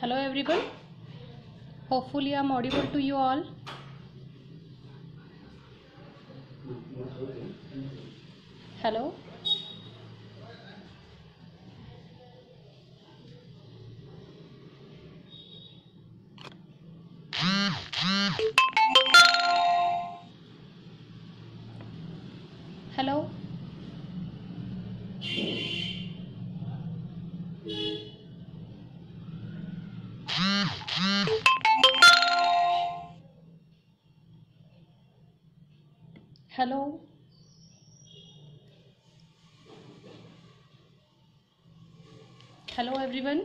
Hello everyone, hopefully I am audible to you all. Hello. Hello. Hello. Hello everyone.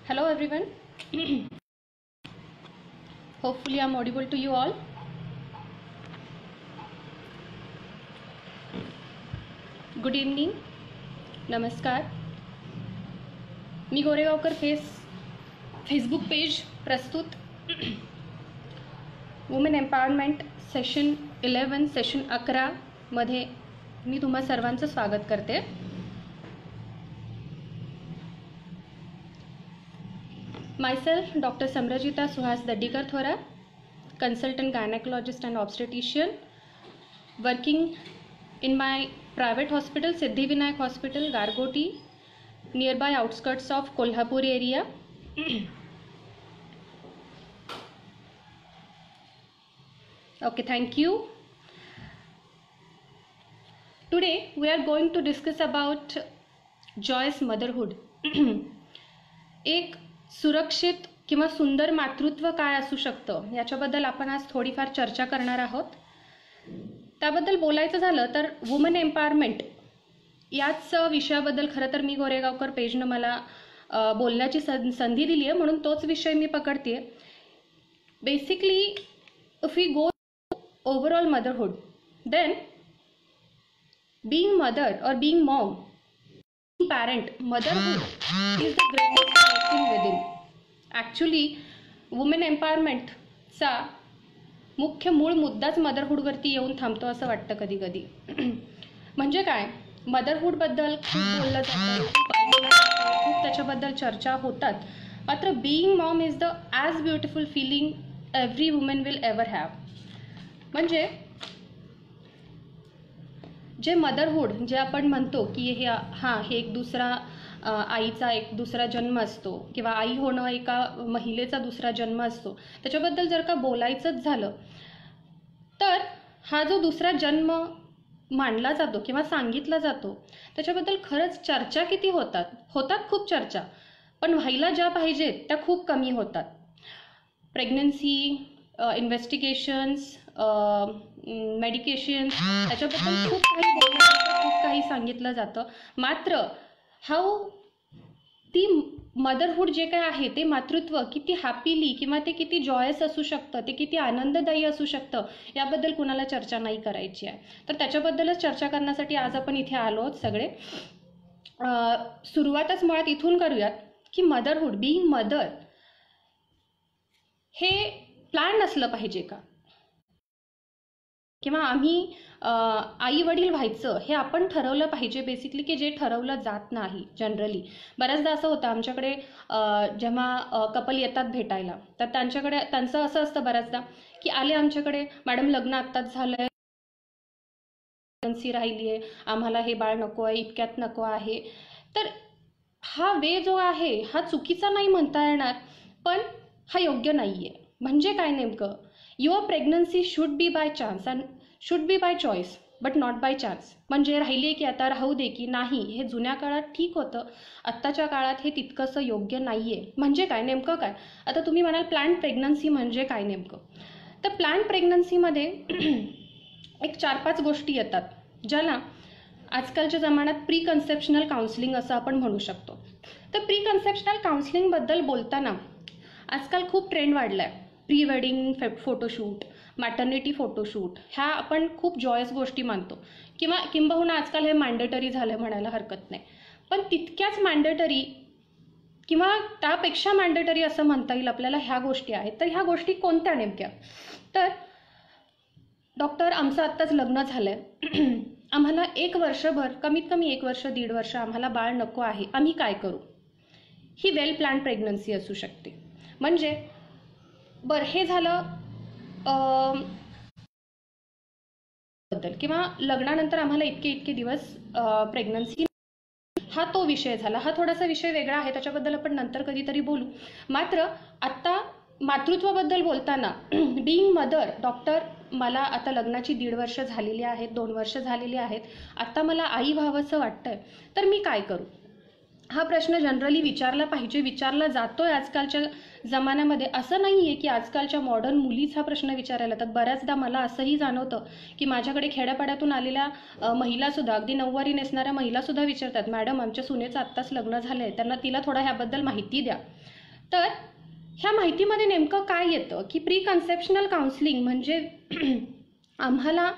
Hello everyone. Hopefully I am audible to you all. Good evening. नमस्कार. मी Goregaonkar Facebook page प्रस्तुत women empowerment session 11 session 11 मध्ये मी तुम्हा सर्वांचं स्वागत करते. Myself, Dr. Samrajita Suhas Daddikar Thora, consultant gynecologist and obstetrician, working in my private hospital, Siddhivinayak Hospital, Gargoti, nearby outskirts of Kolhapur area. Okay, thank you. Today we are going to discuss about joyous motherhood. एक सुरक्षित किंवा सुंदर मातृत्व काय असू शकतं याच्याबद्दल आपण आज थोडीफार चर्चा करणार आहोत. त्याबद्दल बोलायचं झालं तर वुमन एम्पॉवरमेंट याच विषयाबद्दल खरं तर मी गोरेगावकर पेजनं मला बोलण्याची संधी दिली आहे, म्हणून तोच विषय मी पकडते. Basically if we go overall motherhood, then being mother or being mom, parent, motherhood is the greatest blessing within. Actually women एम्पॉवरमेंटचा मुख्य मूळ मुद्दाच मदरहूडवरती येऊन थांबतो असं वाटतं कधी कधी. म्हणजे काय, मदरहूडबद्दल खूप बोललं जातं, खूप त्याच्याबद्दल चर्चा होतात, मात्र being mom is the as beautiful feeling every women will ever have. म्हणजे जे मदरहूड जे आपण म्हणतो की हे एक दुसरा आईचा एक दुसरा जन्म असतो किंवा आई होणं एका महिलेचा दुसरा जन्म असतो, त्याच्याबद्दल जर का बोलायचंच झालं तर हा जो दुसरा जन्म मानला जातो किंवा सांगितला जातो त्याच्याबद्दल खरंच चर्चा किती होतात खूप चर्चा, पण व्हायला ज्या पाहिजेत त्या खूप कमी होतात. प्रेग्नन्सी इन्व्हेस्टिगेशन्स, मेडिकेशन, त्याच्याबद्दल खूप काही बोललं जातं, खूप काही सांगितलं जातं. मात्र हाऊ ती मदरहूड जे काय आहे ते मातृत्व किती हॅपीली किंवा ते किती जॉयस असू शकतं, ते किती आनंददायी असू शकतं याबद्दल कुणाला चर्चा नाही करायची आहे. तर त्याच्याबद्दलच चर्चा करण्यासाठी आज आपण इथे आलो आहोत सगळे. सुरुवातच मुळात इथून करूयात की मदरहूड, बीइंग मदर हे प्लॅन असलं पाहिजे का, किंवा आम्ही आई वडील व्हायचं हे आपण ठरवलं पाहिजे बेसिकली, की जे ठरवलं जात नाही जनरली. बऱ्याचदा असं होतं आमच्याकडे जेव्हा कपल येतात भेटायला तर त्यांचं असं असतं बऱ्याचदा की आले आमच्याकडे, मॅडम लग्न आत्ताच झालंय, प्रेग्नन्सी राहिली आहे, आम्हाला हे बाळ नको आहे, इतक्यात नको आहे. तर हा वे जो आहे हा चुकीचा नाही म्हणता येणार, पण हा योग्य नाही आहे. म्हणजे काय नेमकं, your pregnancy should be by chance and should be bye choice. But not by chance. म्हणजे राहिली आहे की आता राहू दे की नाही, हे जुन्या काळात ठीक होतं, आत्ताच्या काळात हे तितकंसं योग्य नाही आहे. म्हणजे काय, नेमकं काय? आता तुम्ही म्हणाल प्लॅन्ड प्रेग्नन्सी म्हणजे काय नेमकं? तर प्लॅन्ड प्रेग्नन्सीमध्ये एक 4-5 गोष्टी येतात, ज्याला आजकालच्या जमान्यात प्री कन्सेप्शनल काउन्सिलिंग असं आपण म्हणू शकतो. तर प्री कन्सेप्शनल काउन्सिलिंगबद्दल बोलताना आजकाल खूप ट्रेंड वाढला आहे. Pre wedding photoshoot, maternity photoshoot, ह्या आपण खूप जॉयस गोष्टी मानतो, किंबहुना आजकाल हे मॅन्डेटरी झालं म्हणायला हरकत नाही. पण तितक्याच मॅन्डेटरी किंवा त्यापेक्षा मॅन्डेटरी असं म्हणता येईल आपल्याला ह्या गोष्टी आहेत. तर ह्या गोष्टी कोणत्या नेमक्या? तर डॉक्टर, आमचं आत्ताच लग्न झालं आहे, आम्हाला 1 वर्षभर, कमीत कमी 1 वर्ष 1.5 वर्ष आम्हाला बाळ नको आहे, आम्ही काय करू? ही वेल प्लॅन प्रेग्नन्सी असू शकते. म्हणजे बरं, हे झालं बद्दल, किंवा लग्नानंतर आम्हाला इतके दिवस प्रेग्नन्सी, हा तो विषय झाला. हा थोडासा विषय वेगळा आहे, त्याच्याबद्दल आपण नंतर कधीतरी बोलू. मात्र आत्ता मातृत्वाबद्दल बोलताना बीइंग मदर, डॉक्टर, मला आता लग्नाची 1.5 वर्ष झालेली आहेत, 2 वर्ष झालेली आहेत, आता मला आई व्हावंसं वाटतंय, तर मी काय करू? हा प्रश्न जनरली विचारला पाहिजे, विचारला जातोय आजकालच्या जमान्यामध्ये. असं नाही आहे की आजकालच्या मॉडर्न मुलीच हा प्रश्न विचारायला येतात. बऱ्याचदा मला असंही जाणवतं की माझ्याकडे खेड्यापाड्यातून आलेल्या महिलासुद्धा, अगदी नऊवारी नेसणाऱ्या महिलासुद्धा विचारतात, मॅडम आमच्या सुनेचं आत्ताच लग्न झालं आहे, तिला थोडा ह्याबद्दल माहिती द्या. तर ह्या माहितीमध्ये नेमकं काय येतं की प्री कन्सेप्शनल काउन्सिलिंग म्हणजे आम्हाला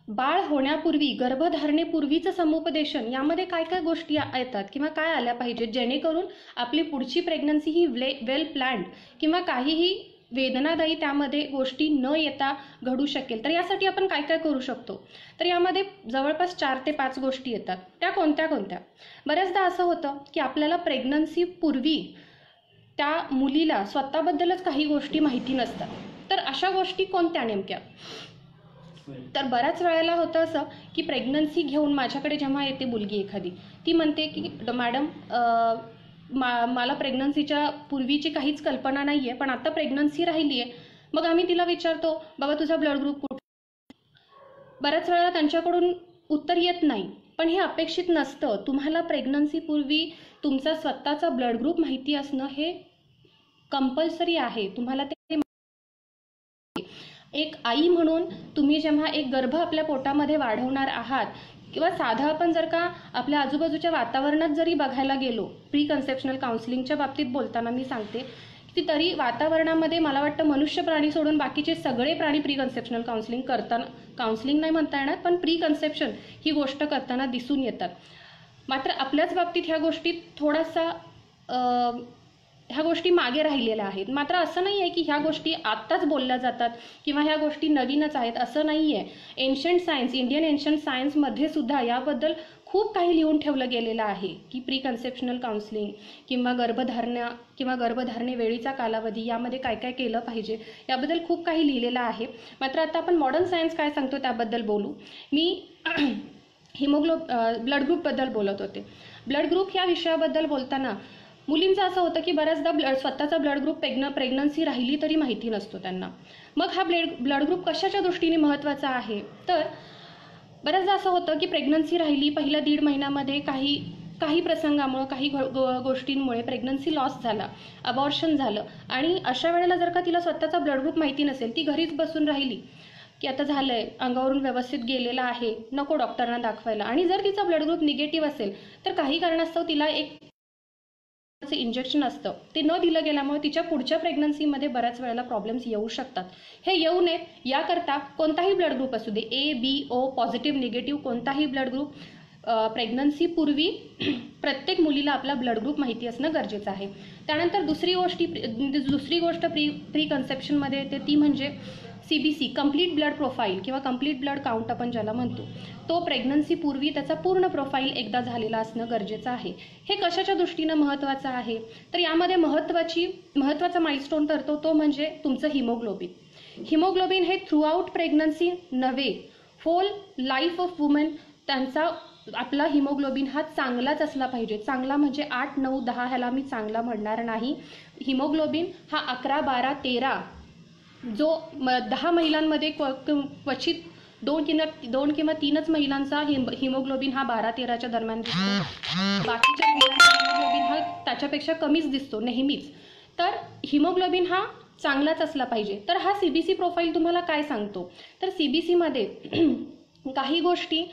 बाळ होण्यापूर्वी, गर्भधारणेपूर्वीचं समुपदेशन, यामध्ये काय काय गोष्टी येतात किंवा काय आल्या पाहिजेत, जेणेकरून आपली पुढची प्रेग्नन्सी ही वेल प्लॅन्ड किंवा काहीही वेदनादायी त्यामध्ये गोष्टी न येता घडू शकेल. तर यासाठी आपण काय काय करू शकतो? तर यामध्ये जवळपास 4 ते 5 गोष्टी येतात. त्या कोणत्या कोणत्या? बऱ्याचदा असं होतं की आपल्याला प्रेग्नन्सीपूर्वी त्या मुलीला स्वतःबद्दलच काही गोष्टी माहिती नसतात. तर अशा गोष्टी कोणत्या नेमक्या? तर बऱ्याच वेळेला होतं असं की प्रेग्नन्सी घेऊन माझ्याकडे जेव्हा येते मुलगी एखादी, ती म्हणते की मॅडम, मला प्रेग्नन्सीच्या पूर्वीची काहीच कल्पना नाही आहे, पण आता प्रेग्नन्सी राहिली आहे. मग आम्ही तिला विचारतो, बाबा तुझा ब्लड ग्रुप कुठे? बऱ्याच वेळेला त्यांच्याकडून उत्तर येत नाही. पण हे अपेक्षित नसतं. तुम्हाला प्रेग्नन्सीपूर्वी तुमचा स्वतःचा ब्लड ग्रुप माहिती असणं हे कंपल्सरी आहे. तुम्हाला ते एक आई म्हणून तुम्ही जेव्हा एक गर्भ आपल्या पोटामध्ये वाढवणार आहात, किंवा साधं आपण जर का आपल्या आजूबाजूच्या वातावरणात जरी बघायला गेलो, प्री कन्सेप्शनल काउन्सिलिंगच्या बाबतीत बोलताना मी सांगते की तरी वातावरणामध्ये मला वाटतं मनुष्य प्राणी सोडून बाकीचे सगळे प्राणी प्री कन्सेप्शनल काउन्सिलिंग करताना, काउन्सिलिंग नाही म्हणता येणार, पण प्री कन्सेप्शन ही गोष्ट करताना दिसून येतात. मात्र आपल्याच बाबतीत ह्या गोष्टीत थोडासा ह्या गोष्टी मागे राहिलेल्या आहेत. मात्र असं नाही आहे की ह्या गोष्टी आत्ताच बोलल्या जातात किंवा ह्या गोष्टी नवीनच आहेत, असं नाही आहे. एन्शंट सायन्स, इंडियन एन्शंट सायन्समध्ये सुद्धा याबद्दल खूप काही लिहून ठेवलं गेलेलं आहे की प्री कन्सेप्शनल काउन्सिलिंग किंवा गर्भधारणे वेळीचा कालावधी, यामध्ये काय काय केलं पाहिजे, याबद्दल खूप काही लिहिलेलं आहे. मात्र आता आपण मॉडर्न सायन्स काय सांगतो त्याबद्दल बोलू. मी ब्लड ग्रुपबद्दल बोलत होते. ब्लड ग्रुप या विषयाबद्दल बोलताना मुलींचं असं होतं की बऱ्याचदा स्वतःचा ब्लड ग्रुप प्रेग्नन्सी राहिली तरी माहिती नसतो त्यांना. मग हा ब्लड ग्रुप कशाच्या दृष्टीने महत्त्वाचा आहे? तर बऱ्याचदा असं होतं की प्रेग्नन्सी राहिली, पहिल्या 1.5 महिन्यामध्ये काही प्रसंगामुळे, काही गोष्टींमुळे प्रेग्नन्सी लॉस झाला, अबॉर्शन झालं, आणि अशा वेळेला जर का तिला स्वतःचा ब्लड ग्रुप माहिती नसेल, ती घरीच बसून राहिली की आता झालंय, अंगावरून व्यवस्थित गेलेला आहे, नको डॉक्टरांना दाखवायला, आणि जर तिचा ब्लड ग्रुप निगेटिव्ह असेल तर काही कारणास्तव तिला एक इंजेक्शन असतं, ते न दिलं गेल्यामुळे तिच्या पुढच्या प्रेग्नन्सीमध्ये बऱ्याच वेळेला प्रॉब्लेम्स येऊ शकतात. हे येऊ नयेत याकरता कोणताही ब्लड ग्रुप असू दे, A, B, O, positive, negative, कोणताही ब्लड ग्रुप, प्रेग्नन्सीपूर्वी प्रत्येक मुलीला आपला ब्लड ग्रुप माहिती असणं गरजेचं आहे. त्यानंतर दुसरी गोष्ट प्री कन्सेप्शनमध्ये येते, ती म्हणजे CBC, कंप्लीट ब्लड प्रोफाईल किंवा कंप्लीट ब्लड काउंट आपण ज्याला म्हणतो, तो प्रेग्नन्सीपूर्वी त्याचा पूर्ण प्रोफाईल एकदा झालेला असणं गरजेचं आहे. हे कशाच्या दृष्टीनं महत्त्वाचं आहे? तर यामध्ये महत्त्वाचा माइलस्टोन ठरतो तो म्हणजे तुमचं हिमोग्लोबिन. हिमोग्लोबिन हे थ्रू आउट प्रेग्नन्सी नव्हे, होल लाईफ ऑफ वुमन त्यांचा आपला हिमोग्लोबिन हा चांगलाच असला पाहिजे. चांगला म्हणजे 8, 9, 10 ह्याला मी चांगला म्हणणार नाही. हिमोग्लोबिन हा 11, 12, 13 जो 10 महिलांमध्ये क्वचित दोन किंवा 3च महिलांचा हिमोग्लोबिन हा 12-13च्या दरम्यान दिसतो. बाकीच्या महिलांचा हिमोग्लोबिन हा त्याच्यापेक्षा कमीच दिसतो नेहमीच. तर हिमोग्लोबिन हा चांगलाच असला पाहिजे. तर हा CBC प्रोफाईल तुम्हाला काय सांगतो, तर CBCमध्ये काही गोष्टी,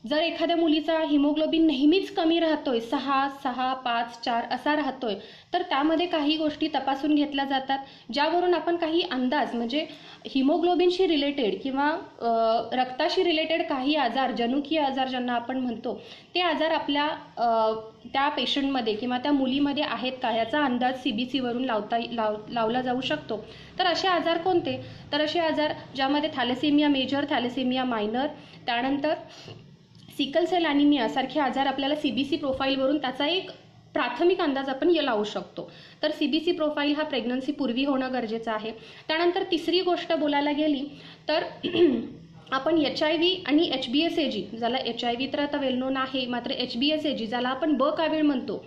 जर एखाद्या मुलीचा हिमोग्लोबिन नेहमीच कमी राहतोय 6, 6, 5, 4 असा राहतोय, तर त्यामध्ये काही गोष्टी तपासून घेतल्या जातात, ज्यावरून आपण काही अंदाज, म्हणजे हिमोग्लोबिनशी रिलेटेड किंवा रक्ताशी रिलेटेड काही आजार, जनुकीय आजार ज्यांना आपण म्हणतो, ते आजार आपल्या त्या पेशंटमध्ये किंवा त्या मुलीमध्ये आहेत का याचा अंदाज CBC वरून लावला जाऊ शकतो. तर असे आजार कोणते, तर असे आजार ज्यामध्ये थॅलेसेमिया मेजर, थॅलेसेमिया मायनर, त्यानंतर सिकल सेल ॲनिमिया सारखे आजार आपल्याला CBC प्रोफाईलवरून त्याचा एक प्राथमिक अंदाज आपण लावू शकतो. तर CBC प्रोफाईल हा प्रेग्नन्सी पूर्वी होणं गरजेचं आहे. त्यानंतर तिसरी गोष्ट बोलायला गेली तर आपण HIV आणि HBsAg, ज्याला HIV तर आता वेल नोन आहे, मात्र HBsAg ज्याला आपण ब कावीळ म्हणतो,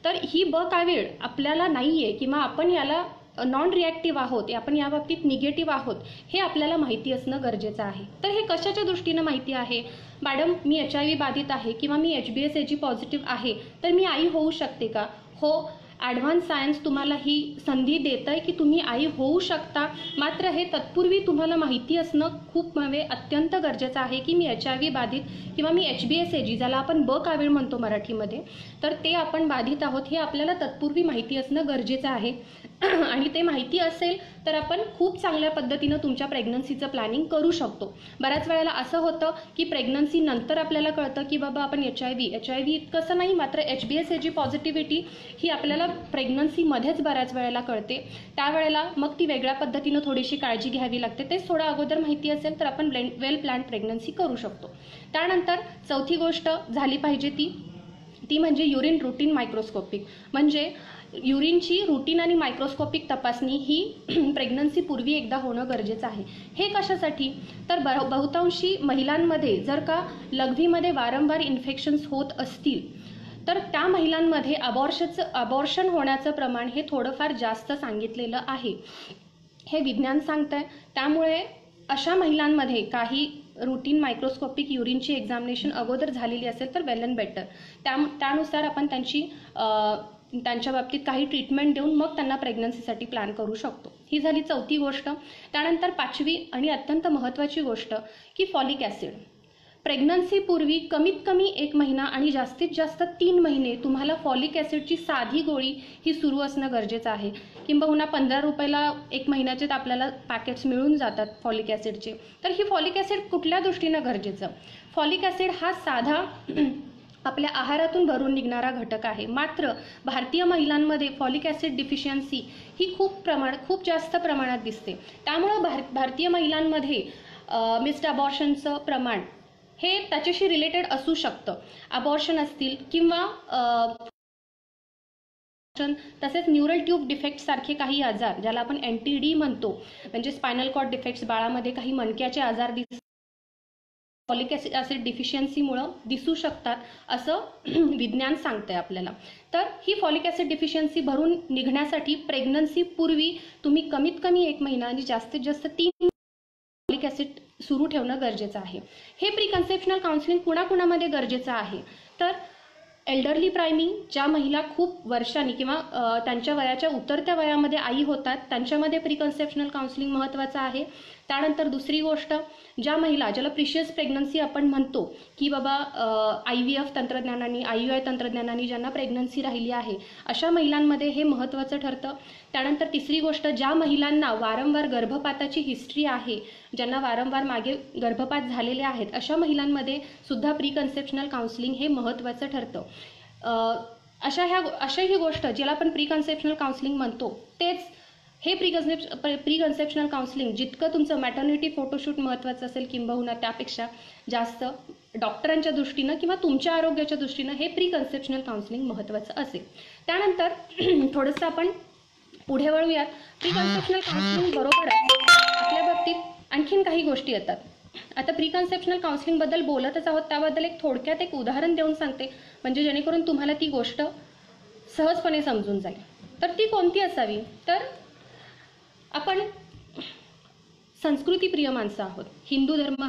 तर ही ब कावीळ आपल्याला नाही आहे किंवा आपण याला नॉन रिॲक्टिव्ह आहोत, आपण या बाबतीत निगेटिव्ह आहोत, हे आपल्याला माहिती असणं गरजेचं आहे. तर हे कशाच्या दृष्टीनं माहिती आहे, मॅडम मी HIV बाधित आहे किंवा मी HBsAg पॉझिटिव्ह आहे, तर मी आई होऊ शकते का? हो, ॲडव्हान्स सायन्स तुम्हाला ही संधी देत आहे की तुम्ही आई होऊ शकता, मात्र हे तत्पूर्वी तुम्हाला माहिती असणं खूप अत्यंत गरजेचं आहे की मी HIV बाधित किंवा मी HBsAg ज्याला आपण ब कावीळ म्हणतो मराठीमध्ये, तर ते आपण बाधित आहोत हे आपल्याला तत्पूर्वी माहिती असणं गरजेचं आहे. आणि ते माहिती असेल तर आपण खूप चांगल्या पद्धतीनं तुमच्या प्रेग्नन्सीचं प्लॅनिंग करू शकतो. बऱ्याच वेळेला असं होतं की प्रेग्नन्सी नंतर आपल्याला कळतं की बाबा आपण HIV इतकंसं नाही, मात्र HBsAg पॉझिटिव्हिटी ही आपल्याला प्रेग्नन्सीमध्येच बऱ्याच वेळेला कळते. त्यावेळेला मग ती वेगळ्या पद्धतीनं थोडीशी काळजी घ्यावी लागते. तेच थोडं अगोदर माहिती असेल तर आपण वेल प्लॅन्ड प्रेग्नन्सी करू शकतो. त्यानंतर चौथी गोष्ट झाली पाहिजे ती म्हणजे युरिन रुटीन मायक्रोस्कोपिक, म्हणजे युरिनची रुटीन आणि मायक्रोस्कोपिक तपासणी ही प्रेग्नन्सी पूर्वी एकदा होणं गरजेचं आहे. हे कशासाठी, तर बहुतांशी महिलांमध्ये जर का लघवीमध्ये वारंवार इन्फेक्शन्स होत असतील तर त्या महिलांमध्ये अबॉर्शन होण्याचं प्रमाण हे थोडंफार जास्त सांगितलेलं आहे, हे विज्ञान सांगतंय. त्यामुळे अशा महिलांमध्ये काही रुटीन मायक्रोस्कोपिक युरिनची एक्झामिनेशन अगोदर झालेली असेल तर वेल अँड बेटर, त्यानुसार आपण त्यांच्या बाबतीत काही ट्रीटमेंट देऊन मग त्यांना प्रेग्नन्सीसाठी प्लॅन करू शकतो. ही झाली चौथी गोष्ट. त्यानंतर पाचवी आणि अत्यंत महत्त्वाची गोष्ट की फॉलिक ॲसिड. प्रेग्नन्सीपूर्वी कमीत कमी 1 महिना आणि जास्तीत जास्त 3 महिने तुम्हाला फॉलिक ॲसिडची साधी गोळी ही सुरू असणं गरजेचं आहे. किंबहुना 15 रुपयाला 1 महिन्याचे आपल्याला पॅकेट्स मिळून जातात फॉलिक ॲसिडचे. तर ही फॉलिक ॲसिड कुठल्या दृष्टीनं गरजेचं, फॉलिक ॲसिड हा साधा आपल्या आहारातून भरून निघणारा घटक आहे, मात्र भारतीय महिलांमध्ये फॉलिक ॲसिड डिफिशियन्सी ही खूप जास्त प्रमाणात दिसते. त्यामुळं भारतीय महिलांमध्ये मिस्ड अबॉर्शनचं प्रमाण हे त्याच्याशी रिलेटेड असू शकतं. अबॉर्शन असतील किंवा तसेच न्यूरल ट्यूब डिफेक्ट सारखे काही आजार ज्याला आपण NTD म्हणतो, म्हणजे स्पायनल कॉर्ड डिफेक्ट्स, बाळामध्ये काही मणक्याचे आजार फॉलिक ॲसिड डिफिशियन्सीमुळे दिसू शकतात असं विज्ञान सांगतंय आपल्याला. तर ही फॉलिक ॲसिड डिफिशियन्सी भरून निघण्यासाठी प्रेग्नन्सी पूर्वी तुम्ही कमीत कमी 1 महिना आणि जास्तीत जास्त 3 फॉलिक ॲसिड सुरू ठेवणं गरजेचं आहे. हे प्री कन्सेप्शनल काउन्सिलिंग कुणाकुणामध्ये गरजेचं आहे, तर एल्डरली प्रायमिंग, ज्या महिला खूप वर्षांनी किंवा त्यांच्या वयाच्या उतरत्या वयामध्ये आई होतात त्यांच्यामध्ये प्री कन्सेप्शनल काउन्सिलिंग महत्त्वाचं आहे. त्यानंतर दुसरी गोष्ट, ज्या महिला ज्याला प्रिशियस प्रेग्नन्सी आपण म्हणतो की बाबा IVF तंत्रज्ञानाने, IUI तंत्रज्ञानाने ज्यांना प्रेग्नन्सी राहिली आहे अशा महिलांमध्ये हे महत्त्वाचं ठरतं. त्यानंतर तिसरी गोष्ट, ज्या महिलांना वारंवार गर्भपाताची हिस्ट्री आहे, ज्यांना वारंवार मागे गर्भपात झालेले आहेत अशा महिलांमध्ये सुद्धा प्री कन्सेप्शनल काउन्सिलिंग हे महत्त्वाचं ठरतं. अशा ही गोष्ट ज्याला आपण प्री कन्सेप्शनल काउन्सिलिंग म्हणतो तेच हे प्री कन्सेप्शनल काउन्सिलिंग जितकं तुमचं मॅटर्निटी फोटोशूट महत्त्वाचं असेल किंबहुना त्यापेक्षा जास्त डॉक्टरांच्या दृष्टीनं किंवा तुमच्या आरोग्याच्या दृष्टीनं हे प्री कन्सेप्शनल काउन्सिलिंग महत्त्वाचं असेल. त्यानंतर थोडंसं आपण पुढे वळूयात. प्री कन्सेप्शनल काउन्सिलिंग बरोबरच आपल्या बाबतीत आणखीन काही गोष्टी येतात. आता प्री कन्सेप्शनल काउन्सिलिंगबद्दल बोलतच आहोत, त्याबद्दल थोडक्यात एक उदाहरण देऊन सांगते, म्हणजे जेणेकरून तुम्हाला ती गोष्ट सहजपणे समजून जाईल. तर ती कोणती असावी, तर आपण संस्कृतीप्रिय माणसं आहोत. हिंदू धर्म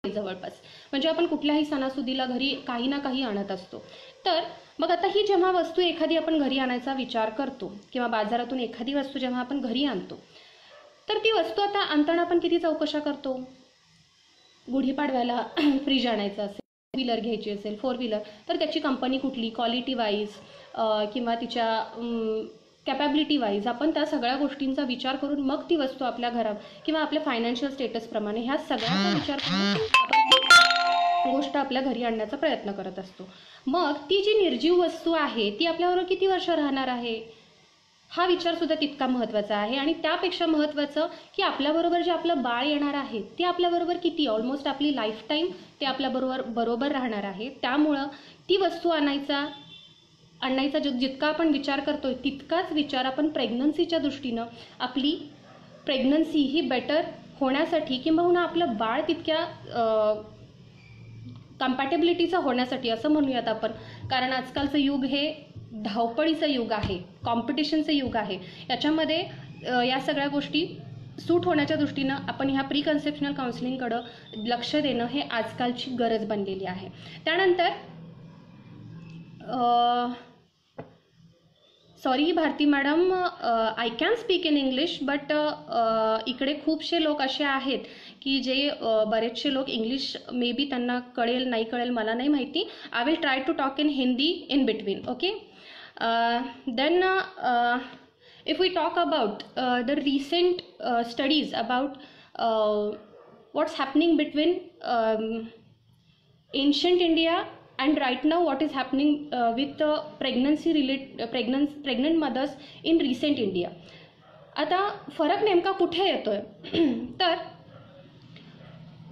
जवळपास म्हणजे आपण कुठल्याही सणासुदीला घरी काही ना काही आणत असतो. तर मग आता ही जेव्हा वस्तू एखादी आपण घरी आणायचा विचार करतो किंवा बाजारातून एखादी वस्तू जेव्हा आपण घरी आणतो, तर ती वस्तू आता आणताना आपण किती चौकशा करतो. गुढीपाडव्याला फ्रीज आणायचं असेल, व्हीलर घ्यायची असेल, 4 व्हीलर, तर त्याची कंपनी कुठली, क्वालिटी वाईज किंवा तिच्या कॅपॅबिलिटी वाईज आपण त्या सगळ्या गोष्टींचा विचार करून मग ती वस्तू आपल्या घरात किंवा आपल्या फायनान्शियल स्टेटसप्रमाणे ह्या सगळ्यांचा विचार करून आपण ती गोष्ट आपल्या घरी आणण्याचा प्रयत्न करत असतो. मग ती जी निर्जीव वस्तू आहे ती आपल्याबरोबर किती वर्ष राहणार आहे हा विचारसुद्धा तितका महत्त्वाचा आहे. आणि त्यापेक्षा महत्त्वाचं की आपल्याबरोबर जे आपलं बाळ येणार आहे ते आपल्याबरोबर किती, ऑलमोस्ट आपली लाईफ टाईम ते आपल्याबरोबर राहणार आहे. त्यामुळं ती वस्तू आणायचा जितका आपण विचार करतोय तितकाच विचार आपण प्रेग्नन्सीच्या दृष्टीनं आपली प्रेग्नन्सी ही बेटर होण्यासाठी किंबहुना आपलं बाळ तितक्या कम्पॅटेबिलिटीचं होण्यासाठी असं म्हणूयात आपण. कारण आजकालचं युग हे धावपळीचं युग आहे, कॉम्पिटिशनचं युग आहे. याच्यामध्ये या सगळ्या गोष्टी सूट होण्याच्या दृष्टीनं आपण ह्या प्री कन्सेप्शनल काउन्सिलिंगकडं लक्ष देणं हे आजकालची गरज बनलेली आहे. त्यानंतर sorry Bharti madam, I can speak in English, but इकडे खूपसे लोक असे आहेत की जे बरेचसे लोक इंग्लिश मे बी त्यांना कळेल नाही कळेल मला नाही माहिती. I will try to talk in Hindi in between. Okay. Then if we talk about the recent studies about what's happening between ancient India and right now what is happening with pregnant mothers in recent India. आता फरक नेमका कुठे येतोय तर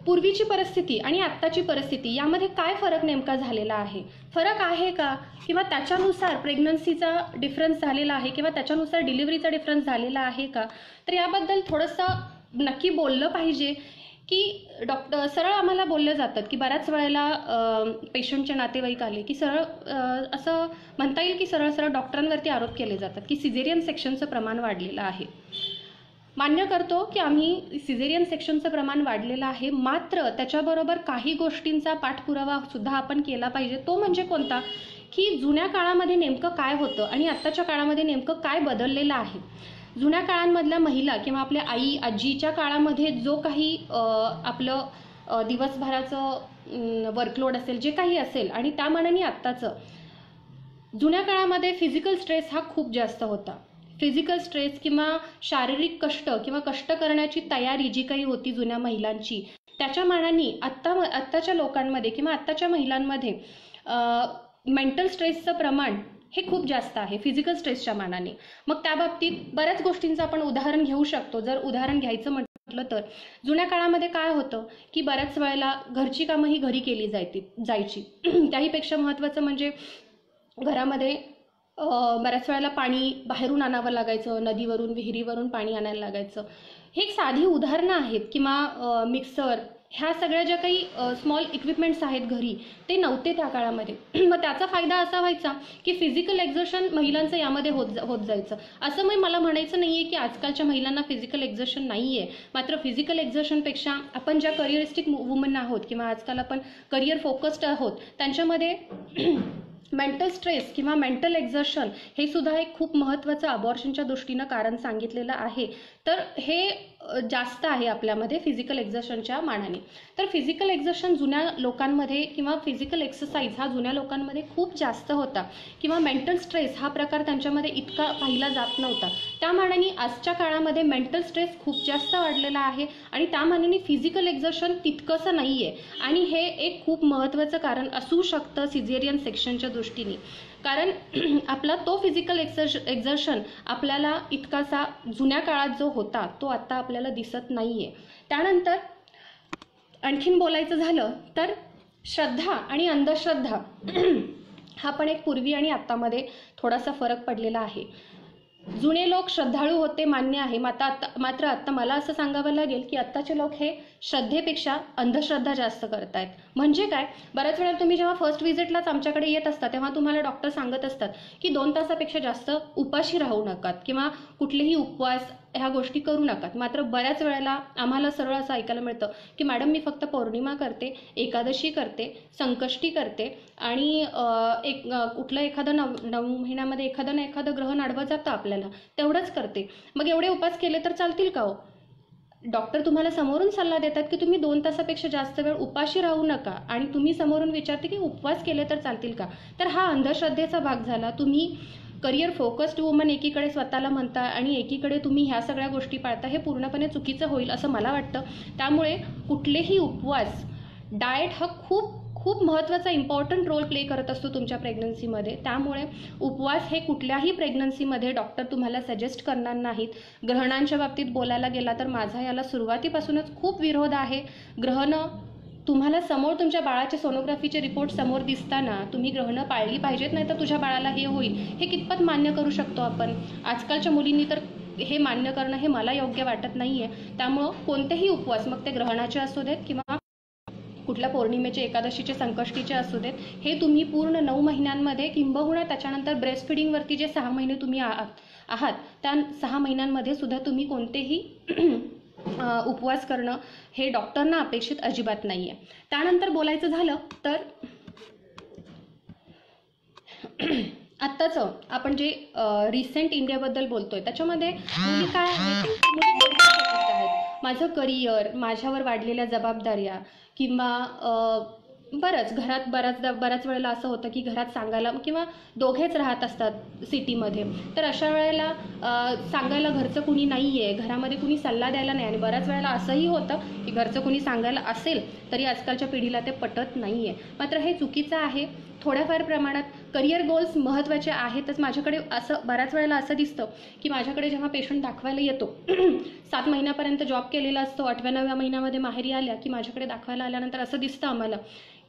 पूर्वीची परिस्थिती आणि आत्ताची परिस्थिती यामध्ये काय फरक नेमका झालेला आहे, फरक आहे का किंवा त्याच्यानुसार प्रेग्नन्सीचा डिफरन्स झालेला आहे किंवा त्याच्यानुसार डिलिव्हरीचा डिफरन्स झालेला आहे का, तर याबद्दल थोडंसं नक्की बोललं पाहिजे. की सरळ आम्हाला बोललं जातात की बऱ्याच वेळेला पेशंटचे नातेवाईक आले की सरळ असं म्हणता येईल की सरळ सरळ डॉक्टरांवरती आरोप केले जातात की सिझेरियन सेक्शनचं प्रमाण वाढलेलं आहे. मान्य करतो की आम्ही सिझेरियन सेक्शनचं प्रमाण वाढलेलं आहे, मात्र त्याच्याबरोबर काही गोष्टींचा पाठपुरावा सुद्धा आपण केला पाहिजे. तो म्हणजे कोणता की जुन्या काळामध्ये नेमकं काय होतं आणि आत्ताच्या काळामध्ये नेमकं काय बदललेलं आहे. जुन्या काळांमधल्या महिला किंवा आपल्या आई आजीच्या काळामध्ये जो काही आपलं दिवसभराचं वर्कलोड असेल जे काही असेल आणि त्या मानाने आत्ताचं जुन्या काळामध्ये फिजिकल स्ट्रेस हा खूप जास्त होता. फिजिकल स्ट्रेस किंवा शारीरिक कष्ट किंवा कष्ट करण्याची तयारी जी काही होती जुन्या महिलांची त्याच्या मानाने आत्ताच्या लोकांमध्ये किंवा आत्ताच्या महिलांमध्ये मेंटल स्ट्रेसचं प्रमाण हे खूप जास्त आहे फिजिकल स्ट्रेसच्या मानाने. मग त्या बाबतीत बऱ्याच गोष्टींचं आपण उदाहरण घेऊ शकतो. जर उदाहरण घ्यायचं म्हटलं तर जुन्या काळामध्ये काय होतं की बऱ्याच वेळेला घरची कामं ही घरी केली जायची. त्याहीपेक्षा महत्त्वाचं म्हणजे घरामध्ये बऱ्याच वेळेला पाणी बाहेरून आणावं लागायचं, नदीवरून विहिरीवरून पाणी आणायला लागायचं. हे एक साधी उदाहरणं आहेत किंवा मिक्सर ह्या सगळ्या ज्या काही स्मॉल इक्विपमेंट्स आहेत घरी ते नव्हते त्या काळामध्ये. मग त्याचा फायदा असा व्हायचा की फिजिकल एक्झर्शन महिलांचं यामध्ये होत जायचं. असं मला म्हणायचं नाही आहे की आजकालच्या महिलांना फिजिकल एक्झर्शन नाही आहे, मात्र फिजिकल एक्झर्शनपेक्षा आपण ज्या करिअरिस्टिक वुमन आहोत किंवा आजकाल आपण करिअर फोकस्ड आहोत त्यांच्यामध्ये मेंटल स्ट्रेस किंवा मेंटल एक्झर्शन हे सुद्धा एक खूप महत्त्वाचं अबॉर्शनच्या दृष्टीनं कारण सांगितलेलं आहे. तर हे जास्त आहे आपल्यामध्ये फिजिकल एक्झर्शनच्या मानाने. तर फिजिकल एक्झर्शन जुन्या लोकांमध्ये किंवा फिजिकल एक्सरसाइज हा जुन्या लोकांमध्ये खूप जास्त होता किंवा मेंटल स्ट्रेस हा प्रकार त्यांच्यामध्ये इतका पाहिला जात नव्हता. त्या मानाने आजच्या काळामध्ये मेंटल स्ट्रेस खूप जास्त वाढलेला आहे आणि त्या मानाने फिजिकल एक्झर्शन तितकंसं नाही आहे. आणि हे एक खूप महत्त्वाचं कारण असू शकतं सिझेरियन सेक्शनच्या दृष्टीने. कारण आपला तो फिजिकल एक्झर्शन आपल्याला इतकासा जुन्या काळात जो होता तो आत्ता आपल्याला दिसत नाही आहे. त्यानंतर आणखीन बोलायचं झालं तर श्रद्धा आणि अंधश्रद्धा हा पण एक पूर्वी आणि आत्तामध्ये थोडासा फरक पडलेला आहे. जुने लोक श्रद्धाळू होते मान्य आहे, मात्र आत्ता मला असं सांगावं लागेल की आत्ताचे लोक हे श्रद्धेपेक्षा अंधश्रद्धा जास्त करत आहेत. म्हणजे काय, बऱ्याच वेळा तुम्ही जेव्हा फर्स्ट व्हिजिटलाच आमच्याकडे येत असता तेव्हा तुम्हाला डॉक्टर सांगत असतात की 2 तासापेक्षा जास्त उपाशी राहू नकात किंवा कुठलेही उपवास ह्या गोष्टी करू नकात. मात्र बऱ्याच वेळेला आम्हाला सरळ असं ऐकायला मिळतं की मॅडम मी फक्त पौर्णिमा करते, एकादशी करते, संकष्टी करते आणि कुठलं एखादं 9 महिन्यामध्ये एखादं ना एखादं ग्रहण आडवं जातं आपल्याला, तेवढंच करते. मग एवढे उपास केले तर चालतील का हो? डॉक्टर तुम्हाला समोरून सल्ला देतात की तुम्ही 2 तासापेक्षा जास्त वेळ उपाशी राहू नका आणि तुम्ही समोरून विचारते की उपवास केले तर चालतील का? तर हा अंधश्रद्धेचा भाग झाला. तुम्ही करिअर फोकस्ड वुमन एकीकडे स्वतःला म्हणता आणि एकीकडे तुम्ही ह्या सगळ्या गोष्टी पाळता, हे पूर्णपणे चुकीचं होईल असं मला वाटतं. त्यामुळे कुठलेही उपवास, डाएट हा खूप खूप महत्त्वाचा इम्पॉर्टंट रोल प्ले करत असतो तुमच्या प्रेग्नन्सीमध्ये. त्यामुळे उपवास हे कुठल्याही प्रेग्नन्सीमध्ये डॉक्टर तुम्हाला सजेस्ट करणार नाहीत. ग्रहणांच्या बाबतीत बोलायला गेला तर माझा याला सुरुवातीपासूनच खूप विरोध आहे. ग्रहणं तुम्हाला समोर तुमच्या बाळाचे सोनोग्राफीचे रिपोर्ट समोर दिसताना तुम्ही ग्रहणं पाळली पाहिजेत, नाही तर तुझ्या बाळाला हे होईल, हे कितपत मान्य करू शकतो आपण? आजकालच्या मुलींनी तर हे मान्य करणं हे मला योग्य वाटत नाही आहे. त्यामुळं कोणतेही उपवास, मग ते ग्रहणाचे असू देत किंवा कुठल्या पौर्णिमेचे, एकादशीचे, संकष्टीचे असू देत, हे तुम्ही पूर्ण 9 महिन्यांमध्ये किंबहुना त्याच्यानंतर ब्रेस्ट फिडिंगवरती जे 6 महिने तुम्ही आहात त्या 6 महिन्यांमध्ये सुद्धा तुम्ही कोणतेही उपवास करणं हे डॉक्टरना अपेक्षित अजिबात नाही आहे. त्यानंतर बोलायचं झालं तर आत्ताचं आपण जे रिसेंट इंडियाबद्दल बोलतोय त्याच्यामध्ये मुली काय आहेत, माझं करिअर, माझ्यावर वाढलेल्या जबाबदाऱ्या किंवा घरात बऱ्याच वेळेला असं होतं की घरात सांगायला किंवा दोघेच राहत असतात सिटीमध्ये, तर अशा वेळेला सांगायला घरचं कुणी नाही आहे, घरामध्ये कुणी सल्ला द्यायला नाही. आणि बऱ्याच वेळेला असंही होतं की घरचं कुणी सांगायला असेल तरी आजकालच्या पिढीला ते पटत नाही आहे. मात्र हे चुकीचं आहे. थोड्याफार प्रमाणात करिअर गोल्स महत्त्वाचे आहेतच. माझ्याकडे असं बऱ्याच वेळेला असं दिसतं की माझ्याकडे जेव्हा पेशंट दाखवायला येतो 7 महिन्यापर्यंत जॉब केलेला असतो, 8व्या-9व्या महिन्यामध्ये माहेरी आल्या की माझ्याकडे दाखवायला आल्यानंतर असं दिसतं आम्हाला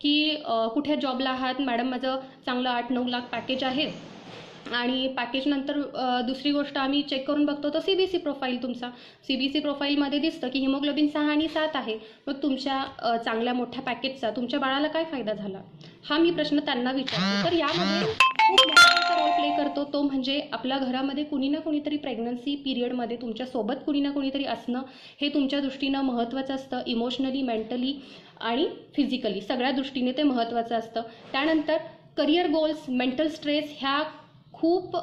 की कुठे जॉबला आहात मॅडम, माझं चांगलं 8-9 लाख पॅकेज आहे आणि पॅकेजनंतर दुसरी गोष्ट आम्ही चेक करून बघतो तर CBC प्रोफाईल, तुमचा CBC प्रोफाईलमध्ये दिसतं की हिमोग्लोबिन 6 आणि 7 आहे. मग तुमच्या चांगल्या मोठ्या पॅकेजचा तुमच्या बाळाला काय फायदा झाला, हा मी प्रश्न त्यांना विचारतो. तर यामध्ये खूप महत्त्वाचा रोल प्ले करतो तो म्हणजे आपल्या घरामध्ये कुणी ना कुणीतरी प्रेग्नन्सी पिरियडमध्ये तुमच्यासोबत कुणी ना कुणीतरी असणं हे तुमच्या दृष्टीनं महत्त्वाचं असतं. इमोशनली, मेंटली आणि फिजिकली सगळ्या दृष्टीने ते महत्त्वाचं असतं. त्यानंतर करिअर गोल्स, मेंटल स्ट्रेस ह्या खूप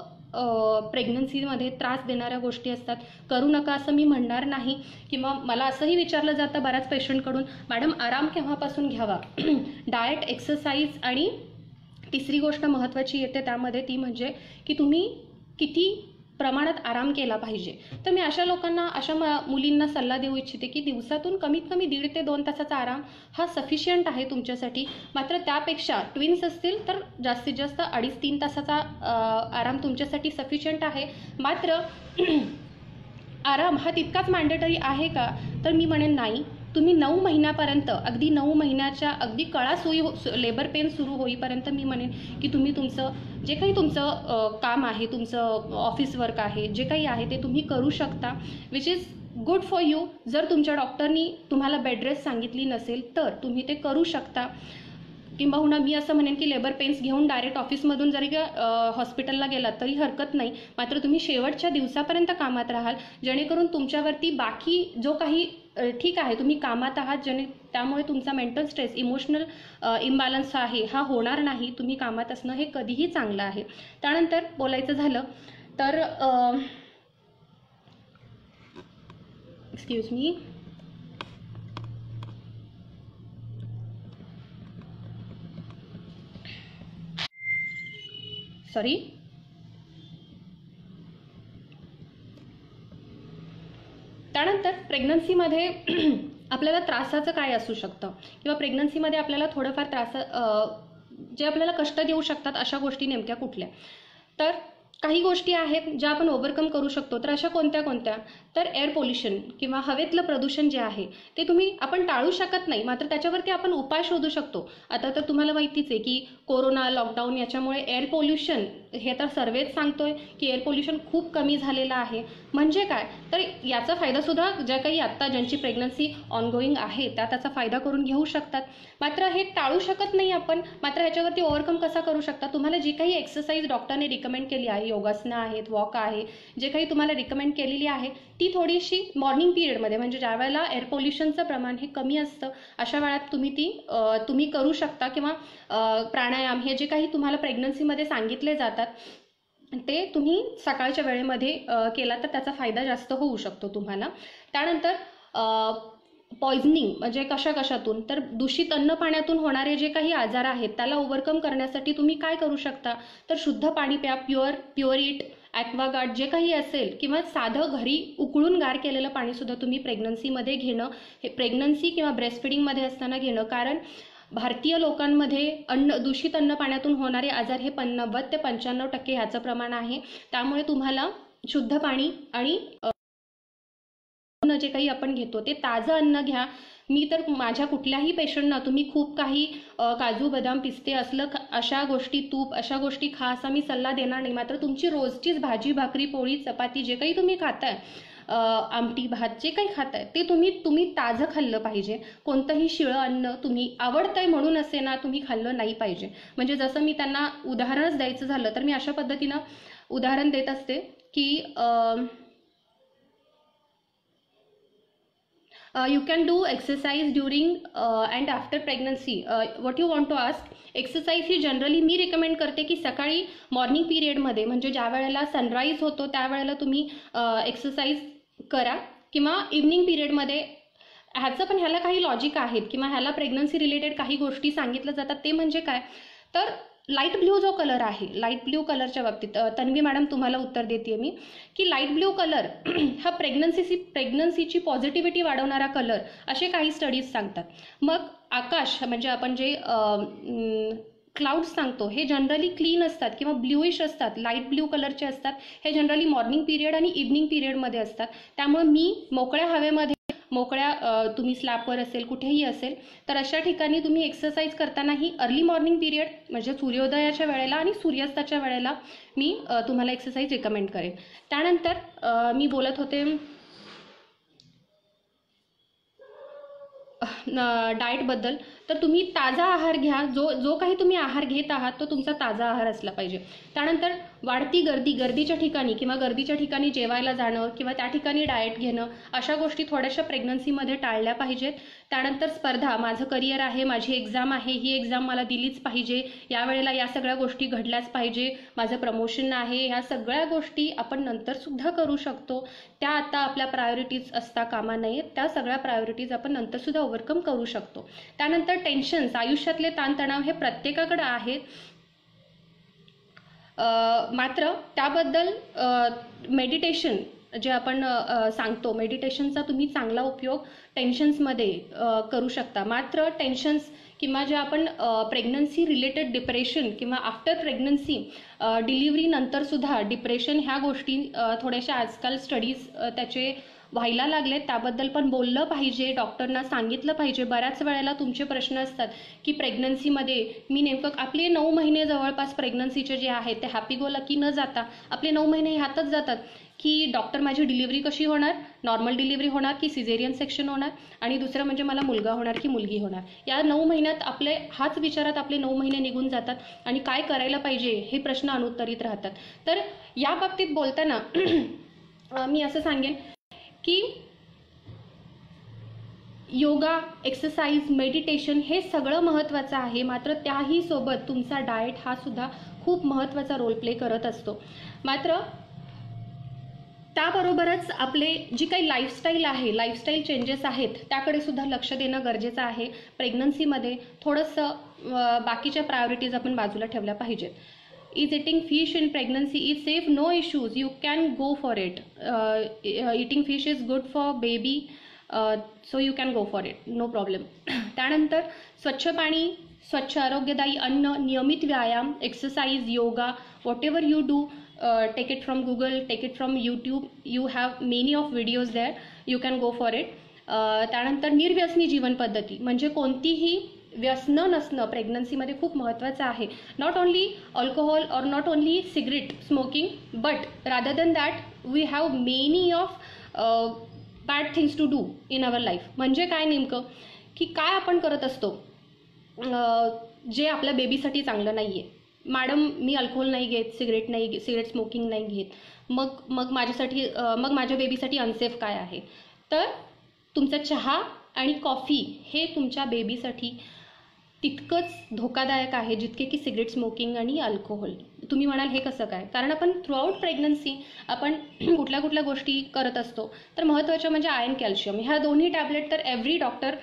प्रेग्नन्सीमध्ये त्रास देणाऱ्या गोष्टी असतात. करू नका असं मी म्हणणार नाही. किंवा मला असंही विचारलं जातं बऱ्याच पेशंटकडून, मॅडम आराम केव्हापासून घ्यावा? डाएट, एक्सरसाइज आणि तिसरी गोष्ट महत्त्वाची येते त्यामध्ये, ती म्हणजे की तुम्ही किती प्रमाणात आराम केला पाहिजे. तर मी अशा लोकांना, अशा मुलींना सल्ला देऊ इच्छिते की दिवसातून कमीत कमी 1.5 ते 2 तासाचा आराम हा सफिशियंट आहे तुमच्यासाठी. मात्र त्यापेक्षा ट्विन्स असतील तर जास्तीत जास्त 2.5-3 तासाचा आराम तुमच्यासाठी सफिशियंट आहे. मात्र आराम हा तितकाच मॅन्डेटरी आहे का? तर मी म्हणेन नाही. तुम्ही 9 महिन्यापर्यंत, अगदी 9 महिन्याच्या अगदी कळा लेबर पेन सुरू होईपर्यंत मी म्हणेन की तुम्ही तुमचं जे काही तुमचं काम आहे, तुमचं ऑफिस वर्क आहे, जे काही आहे ते तुम्ही करू शकता, which is good for you. जर तुमच्या डॉक्टरनी तुम्हाला बेड रेस्ट सांगितली नसेल तर तुम्ही ते करू शकता. किंबहुना मी असं म्हणेन की लेबर पेन्स घेऊन डायरेक्ट ऑफिसमधून जरी हॉस्पिटलला गेलात तरी हरकत नाही. मात्र तुम्ही शेवटच्या दिवसापर्यंत कामात राहाल, जेणेकरून तुमच्यावरती बाकी जो काही ठीक आहे तुम्ही कामात आहात, त्यामुळे तुमचा मेंटल स्ट्रेस, इमोशनल इम्बॅलन्स आहे हा होणार नाही. तुम्ही कामात असणं हे कधीही चांगलं आहे. त्यानंतर बोलायचं झालं तर एक्सक्यूज मी, सॉरी, त्यानंतर प्रेग्नन्सीमध्ये आपल्याला त्रासाचं काय असू शकतं किंवा प्रेग्नन्सीमध्ये आपल्याला थोडंफार जे आपल्याला कष्ट देऊ शकतात अशा गोष्टी नेमक्या कुठल्या? तर काही गोष्टी आहेत ज्या आपण ओव्हरकम करू शकतो. तर अशा कोणत्या कोणत्या? तर एअर पोल्युशन किंवा हवेतलं प्रदूषण जे आहे ते आपण टाळू शकत नाही, मात्र त्याच्यावरती आपण उपाय शोधू शकतो. आता तर तुम्हाला माहितीच आहे की कोरोना, लॉकडाऊन याच्यामुळे एअर पोल्युशन हे तर सर्वेच सांगतोय की एअर पोल्युशन खूप कमी झालेलं आहे. म्हणजे काय, तर याचा फायदासुद्धा ज्या काही आत्ता ज्यांची प्रेग्नन्सी ऑनगोईंग आहे त्याचा फायदा करून घेऊ शकतात. मात्र हे टाळू शकत नाही आपण. मात्र ह्याच्यावरती ओव्हरकम कसा करू शकता? तुम्हाला जी काही एक्सरसाइज डॉक्टरने रिकमेंड केली आहे, योगासनं आहेत, वॉक आहे, जे काही तुम्हाला रिकमेंड केलेली आहे ती थोडीशी मॉर्निंग पिरियडमध्ये, म्हणजे ज्या वेळेला एअर पोल्युशनचं प्रमाण हे कमी असतं अशा वेळात तुम्ही करू शकता. किंवा प्राणायाम हे जे काही तुम्हाला प्रेग्नन्सीमध्ये सांगितले जातात ते तुम्ही सकाळच्या वेळेमध्ये केला तर त्याचा फायदा जास्त होऊ शकतो तुम्हाला. त्यानंतर पॉइझनिंग म्हणजे कशातून? तर दूषित अन्न पाण्यातून होणारे जे काही आजार आहेत त्याला ओव्हरकम करण्यासाठी तुम्ही काय करू शकता? तर शुद्ध पाणी प्या, प्युअर ॲक्वागार्ड जे काही असेल, किंवा साधं घरी उकळून गार केलेलं पाणीसुद्धा तुम्ही प्रेग्नन्सीमध्ये घेणं, हे प्रेग्नन्सी किंवा ब्रेस्ट फिडिंगमध्ये असताना घेणं. कारण भारतीय लोकांमध्ये दूषित अन्न पाण्यातून होणारे आजार हे 90 ते 95% ह्याचं प्रमाण आहे. त्यामुळे तुम्हाला शुद्ध पाणी आणि जे काही आपण घेतो ते ताजं अन्न घ्या. मी तर माझ्या कुठल्याही पेशंटना तुम्ही खूप काही काजू, बदाम, पिस्ते अशा गोष्टी, तूप अशा गोष्टी खा असा मी सल्ला देणार नाही. मात्र तुमची रोजचीच भाजी, भाकरी, पोळी, चपाती जे काही तुम्ही खाताय, आमटी, भात जे काही खाताय ते तुम्ही ताजं खाल्लं पाहिजे. कोणतंही शिळं अन्न तुम्ही आवडतंय म्हणून असे ना तुम्ही खाल्लं नाही पाहिजे. म्हणजे जसं मी त्यांना उदाहरणच द्यायचं झालं तर मी अशा पद्धतीनं उदाहरण देत असते की you can do exercise during and after pregnancy. What you want to ask? Exercise he generally me recommend करते की सकाळी मॉर्निंग पिरियडमध्ये, म्हणजे ज्या वेळेला सनराईज होतो त्यावेळेला तुम्ही एक्सरसाइज करा, किंवा इव्हनिंग पिरियडमध्ये. ह्याला काही लॉजिक आहेत किंवा ह्याला प्रेग्नन्सी रिलेटेड काही गोष्टी सांगितल्या जातात. ते म्हणजे काय, तर लाईट ब्ल्यू जो कलर आहे, लाईट ब्ल्यू कलरच्या बाबतीत तन्वी मॅडम तुम्हाला उत्तर देते मी की लाईट ब्ल्यू कलर हा प्रेग्नन्सीची पॉझिटिव्हिटी वाढवणारा कलर असे काही स्टडीज सांगतात. मग आकाश म्हणजे आपण जे क्लाउड्स सांगतो हे जनरली क्लीन असतात किंवा ब्ल्यूइश असतात, लाईट ब्ल्यू कलरचे असतात. हे जनरली मॉर्निंग पिरियड आणि इव्हनिंग पिरियडमध्ये असतात. त्यामुळे मी मोकळ्या हवेमध्ये, तुम्ही स्लॅबवर असेल, कुठेही असेल तर अशा ठिकाणी तुम्ही एक्सरसाइज करतानाही अर्ली मॉर्निंग पिरियड म्हणजे सूर्योदयाच्या वेळेला आणि सूर्यास्ताच्या वेळेला मी तुम्हाला एक्सरसाइज रिकमेंड करेन. त्यानंतर मी बोलत होते डाएटबद्दल. तर तुम्ही ताजा आहार घ्या. जो काही तुम्ही आहार घेत आहात तो तुमचा ताजा आहार असला पाहिजे. त्यानंतर वाढती गर्दीच्या ठिकाणी जेवायला जाणं किंवा त्या ठिकाणी डाएट घेणं अशा गोष्टी थोड्याशा प्रेग्नन्सीमध्ये टाळल्या पाहिजेत. त्यानंतर स्पर्धा, माझं करिअर आहे, माझी एक्झाम आहे, ही एक्झाम मला दिलीच पाहिजे, यावेळेला या सगळ्या गोष्टी घडल्याच पाहिजे, माझं प्रमोशन आहे, ह्या सगळ्या गोष्टी आपण नंतरसुद्धा करू शकतो. त्या आता आपल्या प्रायोरिटीज असता कामा नयेत. त्या सगळ्या प्रायोरिटीज आपण नंतरसुद्धा ओव्हरकम करू शकतो. त्यानंतर टेन्शन्स, आयुष्यातले ताणतणाव हे प्रत्येकाकडे आहेत. मात्र त्याबद्दल मेडिटेशन जे आपण सांगतो, मेडिटेशनचा तुम्ही चांगला उपयोग टेन्शन्समध्ये करू शकता. मात्र टेन्शन्स किंवा जे आपण प्रेग्नन्सी रिलेटेड डिप्रेशन किंवा आफ्टर प्रेग्नन्सी डिलिव्हरी नंतरसुद्धा डिप्रेशन ह्या गोष्टी थोड्याशा आजकाल स्टडीज त्याचे व्हायला लागले. त्याबद्दल पण बोललं पाहिजे, डॉक्टरना सांगितलं पाहिजे. बऱ्याच वेळेला तुमचे प्रश्न असतात की प्रेग्नन्सीमध्ये मी नेमकं, आपले 9 महिने जवळपास प्रेग्नन्सीचे जे आहेत ते हॅपी गो लकी न जाता आपले 9 महिने ह्यातच जातात की डॉक्टर माझी डिलिव्हरी कशी होणार, नॉर्मल डिलिव्हरी होणार की सिझेरियन सेक्शन होणार, आणि दुसरं म्हणजे मला मुलगा होणार की मुलगी होणार. या 9 महिन्यात हाच विचारात आपले 9 महिने निघून जातात आणि काय करायला पाहिजे हे प्रश्न अनुत्तरित राहतात. तर या बाबतीत बोलताना मी असं सांगेन की योगा, एक्सरसाइज, मेडिटेशन हे सगळं महत्त्वाचं आहे. मात्र त्याही सोबत तुमचा डाएट हा सुद्धा खूप महत्त्वाचा रोल प्ले करत असतो. मात्र त्याबरोबरच आपले जी काही लाईफस्टाईल आहे, लाईफस्टाईल चेंजेस आहेत त्याकडे सुद्धा लक्ष देणं गरजेचं आहे. प्रेग्नन्सीमध्ये थोडंसं बाकीच्या प्रायोरिटीज आपण बाजूला ठेवल्या पाहिजेत. Is eating fish in pregnancy is safe? No issues. You can go for it. Eating fish is good for baby, so you can go for it. No problem. त्यानंतर स्वच्छ पाणी, स्वच्छ आरोग्यदायी अन्न, नियमित व्यायाम, exercise, yoga, whatever you do, take it from Google, take it from YouTube. You have many of videos there, you can go for it. त्यानंतर निर्व्यसनी जीवन पद्धती, म्हणजे कोणतीही व्यसनं नसणं प्रेग्नन्सीमध्ये खूप महत्त्वाचं आहे. नॉट ओनली अल्कोहोल और not only cigarette smoking, but rather than that we have many of bad things to do in our life. म्हणजे काय नेमकं की काय आपण करत असतो जे आपल्या बेबीसाठी चांगलं नाही आहे. मॅडम मी अल्कोहोल नाही घेत, सिगरेट स्मोकिंग नाही घेत, मग माझ्या बेबीसाठी अनसेफ काय आहे. तर तुमचा चहा आणि कॉफी हे तुमच्या बेबीसाठी तितकंच धोकादायक आहे जितके की सिगरेट स्मोकिंग आणि अल्कोहोल. तुम्ही म्हणाल हे कसं काय, कारण आपण थ्रूआउट प्रेग्नन्सी आपण कुठल्या गोष्टी करत असतो. तर महत्त्वाचं म्हणजे आयर्न, कॅल्शियम, ह्या दोन्ही टॅबलेट तर every doctor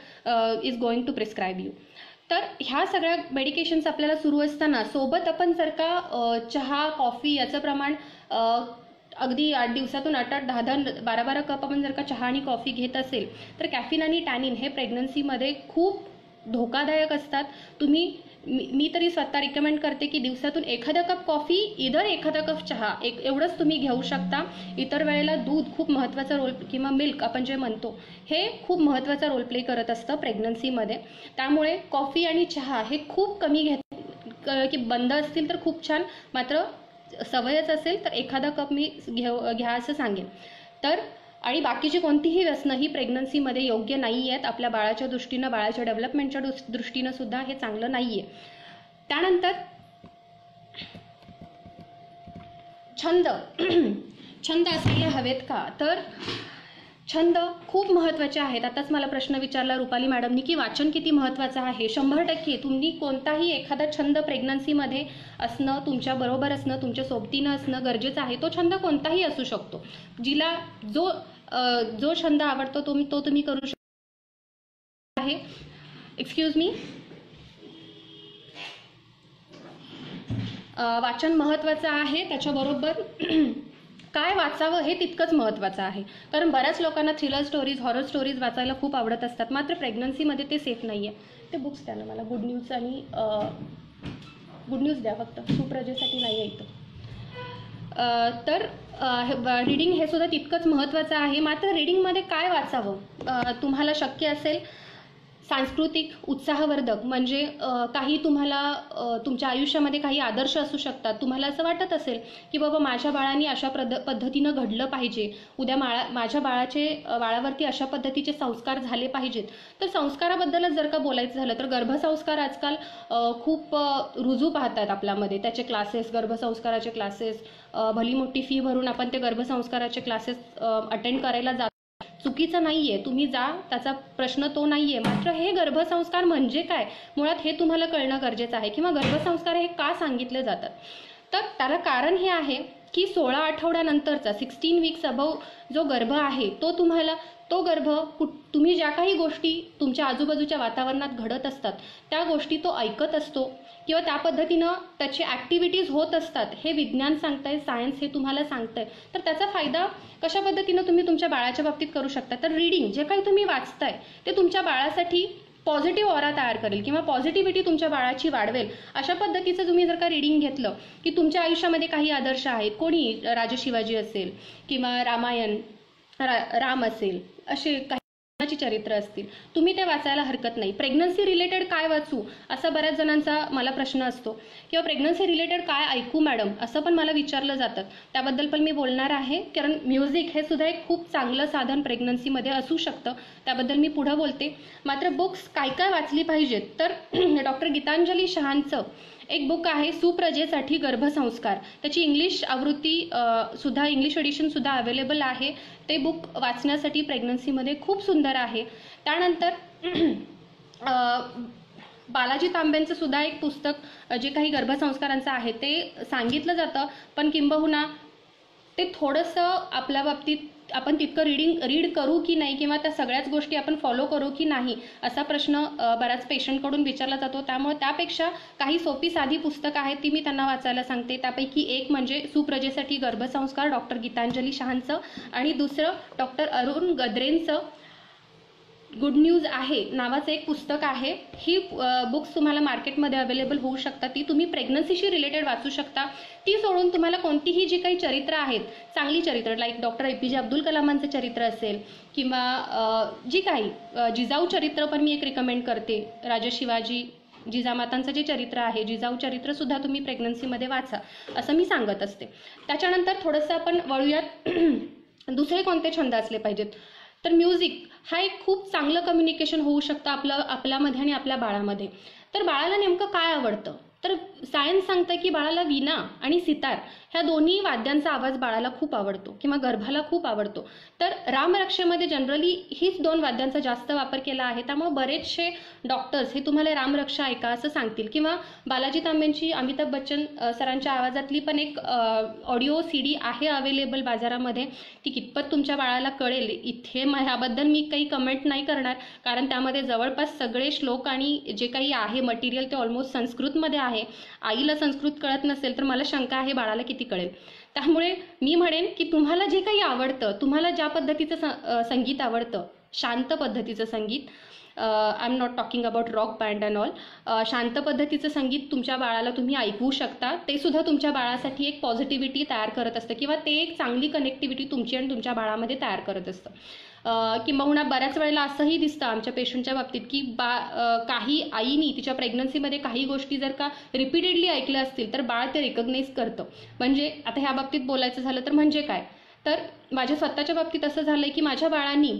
is going to prescribe you. तर ह्या सगळ्या मेडिकेशन्स आपल्याला सुरू असताना सोबत आपण जर का चहा कॉफी याचं प्रमाण अगदी 8 दिवसातून 8-8, 10-10, 12-12 कप आपण जर का चहा आणि कॉफी घेत असेल तर कॅफिन आणि टॅनिन हे प्रेग्नन्सीमध्ये खूप धोकादायक असतात. मी तरी स्वतः रिकमेंड करते की दिवसातून एखादा कप कॉफी, इधर एखादा कप चहा एवढंच तुम्ही घेऊ शकता. इतर वेळेला दूध खूप महत्त्वाचा रोल, किंवा मिल्क आपण जे म्हणतो, हे खूप महत्त्वाचा रोल प्ले करत असतं प्रेग्नन्सीमध्ये. त्यामुळे कॉफी आणि चहा हे खूप कमी की बंद असतील तर खूप छान, मात्र सवयच असेल तर एखादा कप मी घ्या असं सांगेन. तर आणि बाकीची कोणतीही व्यसनं ही प्रेग्नन्सीमध्ये योग्य नाही आहेत. आपल्या बाळाच्या दृष्टीनं, बाळाच्या डेव्हलपमेंटच्या दृष्टीनं सुद्धा हे चांगलं नाही आहे. त्यानंतर छंद असलेले हवेत का, तर छंद खूप महत्त्वाचे आहेत. आताच मला प्रश्न विचारला रुपाली मॅडमनी की वाचन किती महत्त्वाचं आहे. 100% तुम्ही कोणताही एखादा छंद प्रेग्नन्सीमध्ये असणं, तुमच्या बरोबर असणं, तुमच्या सोबतीनं असणं गरजेचं आहे. तो छंद कोणताही असू शकतो. जिला जो छंद आवडतो तो तुम्ही करू शकता आहे. Excuse me. वाचन महत्त्वाचं आहे, त्याच्याबरोबर काय वाचावं हे तितकंच महत्त्वाचं आहे. कारण बऱ्याच लोकांना थ्रिलर स्टोरीज, हॉरर स्टोरीज वाचायला खूप आवडत असतात, मात्र प्रेग्नन्सीमध्ये ते सेफ नाही आहे. ते बुक्स द्या ना मला, गुड न्यूज द्या फक्त, सुप्रजेसाठी नाही आहे इथं. तर रीडिंग हे सुद्धा तितकंच महत्त्वाचं आहे. मात्र रीडिंगमध्ये काय वाचावं, तुम्हाला शक्य असेल सांस्कृतिक, उत्साहवर्धक, म्हणजे काही तुम्हाला तुमच्या आयुष्यामध्ये काही आदर्श असू शकतात. तुम्हाला असं वाटत असेल की बाबा माझ्या बाळाने अशा पद्धतीनं घडलं पाहिजे, उद्या माझ्या बाळावरती अशा पद्धतीचे संस्कार झाले पाहिजेत. तर संस्काराबद्दलच जर का बोलायचं झालं तर गर्भसंस्कार आजकाल खूप रुजू पाहतात आपल्यामध्ये. त्याचे क्लासेस, गर्भसंस्काराचे क्लासेस, भली मोठी फी भरून आपण ते गर्भसंस्काराचे क्लासेस अटेंड करायला जातो. चुकीचं नाही आहे, तुम्ही जा, त्याचा प्रश्न तो नाही आहे. मात्र हे गर्भसंस्कार म्हणजे काय, मुळात हे तुम्हाला कळणं गरजेचं आहे. किंवा गर्भसंस्कार हे का सांगितले जातात, तर त्याला कारण हे आहे की 16 आठवड्यानंतरचा 16 वीक्स अबव जो गर्भ आहे तो गर्भ तुम्ही ज्या काही गोष्टी तुमच्या आजूबाजूच्या वातावरणात घडत असतात त्या गोष्टी तो ऐकत असतो, किंवा त्या पद्धतीनं त्याची ॲक्टिव्हिटीज होत असतात. हे विज्ञान सांगतंय, सायन्स हे तुम्हाला सांगतंय. तर त्याचा फायदा कशा पद्धतीनं तुम्ही तुमच्या बाळाच्या बाबतीत करू शकता. तर रीडिंग जे काही तुम्ही वाचताय ते तुमच्या बाळासाठी पॉझिटिव्ह ऑरा तयार करेल किंवा पॉझिटिव्हिटी तुमच्या बाळाची वाढवेल. अशा पद्धतीचं तुम्ही जर का रीडिंग घेतलं की तुमच्या आयुष्यामध्ये काही आदर्श आहेत, कोणी राजा शिवाजी असेल किंवा रामायण, राम असेल, असे काही चरित्र असतील, तुम्ही ते वाचायला हरकत नाही. प्रेग्नन्सी रिलेटेड काय वाचू असा बऱ्याच जणांचा मला प्रश्न असतो, किंवा प्रेग्नन्सी रिलेटेड काय ऐकू मॅडम असं पण मला विचारलं जातं. त्याबद्दल पण मी बोलणार आहे, कारण म्युझिक हे सुद्धा एक खूप चांगलं साधन प्रेग्नन्सीमध्ये असू शकतं. त्याबद्दल मी पुढं बोलते. मात्र बुक्स काय काय वाचली पाहिजेत, तर डॉक्टर गीतांजली शहांचं एक बुक आहे सुप्रजेसाठी गर्भसंस्कार. त्याची इंग्लिश आवृत्ती सुद्धा, इंग्लिश एडिशन सुद्धा अवेलेबल आहे. ते बुक वाचण्यासाठी प्रेग्नन्सीमध्ये खूप सुंदर आहे. त्यानंतर बालाजी तांबेंचं सुद्धा एक पुस्तक जे काही गर्भसंस्कारांचं आहे ते सांगितलं जातं, पण किंबहुना ते थोडंसं आपल्या बाबतीत आपण तितकं रीड करू की नाही, किंवा त्या सगळ्याच गोष्टी आपण फॉलो करू की नाही असा प्रश्न बऱ्याच पेशंटकडून विचारला जातो. त्यामुळे त्यापेक्षा काही सोपी साधी पुस्तकं आहेत ती मी त्यांना वाचायला सांगते. त्यापैकी एक म्हणजे सुप्रजेसाठी गर्भसंस्कार डॉक्टर गीतांजली शहांचं, आणि दुसरं डॉक्टर अरुण गद्रेंचं गुड न्यूज आहे नावाचं एक पुस्तक आहे. ही बुक्स तुम्हाला मार्केटमध्ये अवेलेबल होऊ शकतात. ती तुम्ही प्रेग्नन्सीशी रिलेटेड वाचू शकता. ती सोडून तुम्हाला कोणतीही जी काही चरित्र आहेत, चांगली चरित्र, लाईक डॉक्टर APJ अब्दुल कलामांचं चरित्र असेल किंवा जी काही जिजाऊ चरित्र पण मी एक रिकमेंड करते. राजा शिवाजी जिजामातांचं जे चरित्र आहे, जिजाऊ चरित्रसुद्धा तुम्ही प्रेग्नन्सीमध्ये वाचा असं मी सांगत असते. त्याच्यानंतर थोडंसं आपण वळूयात दुसरे कोणते छंद असले पाहिजेत. तर म्युझिक हा एक खूप चांगलं कम्युनिकेशन होऊ शकतं आपल्यामध्ये आणि आपल्या बाळामध्ये. तर बाळाला नेमकं काय आवडतं, तर सायन्स सांगतं की बाळाला वीणा आणि सितार ह्या दोन्ही वाद्यांचा आवाज बाळाला खूप आवडतो किंवा गर्भाला खूप आवडतो. तर रामरक्षेमध्ये जनरली हीच दोन वाद्यांचा जास्त वापर केला आहे. त्यामुळे बरेचसे डॉक्टर्स हे तुम्हाला रामरक्षा ऐका असं सांगतील. किंवा बालाजी तांबेंची अमिताभ बच्चन सरांच्या आवाजातली पण एक ऑडिओ CD आहे अवेलेबल बाजारामध्ये. ती कितपत तुमच्या बाळाला कळेल इथे ह्याबद्दल मी काही कमेंट नाही करणार, कारण त्यामध्ये जवळपास सगळे श्लोक आणि जे काही आहे मटेरियल ते ऑलमोस्ट संस्कृतमध्ये आहे. आईला संस्कृत कळत नसेल तर मला शंका आहे बाळाला किती कळेल. त्यामुळे मी म्हणेन की तुम्हाला जे काही आवडतं, तुम्हाला ज्या पद्धतीचं संगीत आवडतं, शांत पद्धतीचं संगीत, I am not talking about rock band and all, शांत पद्धतीचं संगीत तुमच्या बाळाला तुम्ही ऐकवू शकता. ते सुद्धा तुमच्या बाळासाठी एक पॉझिटिव्हिटी तयार करत असतं किंवा ते एक चांगली कनेक्टिव्हिटी तुमची आणि तुमच्या बाळामध्ये तयार करत असतं. किंबहुना बऱ्याच वेळेला असंही दिसतं आमच्या पेशंटच्या बाबतीत की काही आईनी तिच्या प्रेग्नन्सीमध्ये काही गोष्टी जर का रिपीटेडली ऐकल्या असतील तर बाळ ते रिकग्नाइज करतं. म्हणजे आता ह्या बाबतीत बोलायचं झालं तर म्हणजे काय, तर माझ्या स्वतःच्या बाबतीत असं झालं की माझ्या बाळांनी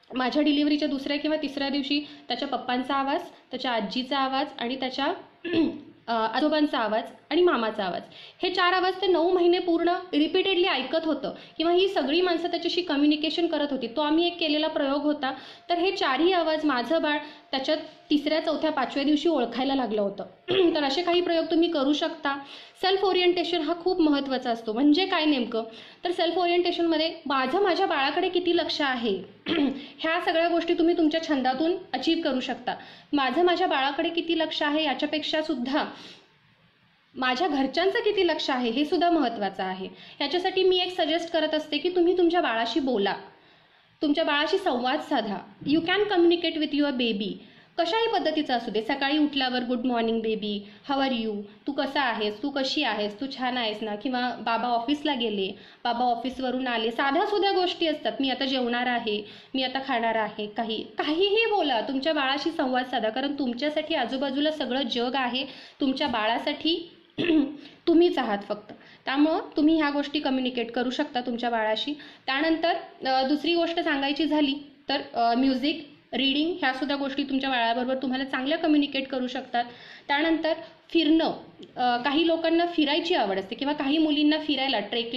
माझ्या डिलिव्हरीच्या दुसऱ्या किंवा तिसऱ्या दिवशी त्याच्या पप्पांचा आवाज, त्याच्या आजीचा आवाज आणि त्याच्या आजोबांचा आवाज आणि मामाचा आवाज, हे 4 आवाज ते 9 महिने पूर्ण रिपीटेडली ऐकत होतं किंवा ही सगळी माणसं त्याच्याशी कम्युनिकेशन करत होती. तो आम्ही एक केलेला प्रयोग होता. तर हे 4ही आवाज माझं बाळ त्याच्या 3ऱ्या, 4थ्या, 5व्या दिवशी ओळखायला लागलं होतं. तर असे काही प्रयोग तुम्ही करू शकता. सेल्फ ओरिएंटेशन हा खूप महत्त्वाचा असतो. म्हणजे काय नेमकं, तर सेल्फ ओरिएंटेशनमध्ये माझ्या बाळाकडे किती लक्ष आहे ह्या सगळ्या गोष्टी तुम्ही तुमच्या छंदातून अचीव करू शकता. माझ्या बाळाकडे किती लक्ष आहे याच्यापेक्षा सुद्धा माझ्या घरच्यांचं किती लक्ष आहे हे सुद्धा महत्त्वाचं आहे. याच्यासाठी मी एक सजेस्ट करत असते की तुम्ही तुमच्या बाळाशी बोला, तुमच्या बाळाशी संवाद साधा. You can communicate with your baby. कशाही पद्धतीचं असू दे. सकाळी उठल्यावर good morning baby, how are you, तू कसा आहेस, तू कशी आहेस, तू छान आहेस ना, किंवा बाबा ऑफिसला गेले, बाबा ऑफिसवरून आले, साध्या सुध्या गोष्टी असतात. मी आता जेवणार आहे, मी आता खाणार आहे, काहीही बोला, तुमच्या बाळाशी संवाद साधा. कारण तुमच्यासाठी आजूबाजूला सगळं जग आहे, तुमच्या बाळासाठी तुम्हीच आहात फक्त. त्यामुळं तुम्ही ह्या गोष्टी कम्युनिकेट करू शकता तुमच्या बाळाशी. त्यानंतर दुसरी गोष्ट सांगायची झाली तर म्युझिक, रीडिंग ह्या सुद्धा गोष्टी तुमच्या बाळाबरोबर तुम्हाला चांगल्या कम्युनिकेट करू शकतात. त्यानंतर फिरणं, काही लोकांना फिरायची आवड असते किंवा काही मुलींना फिरायला, ट्रेक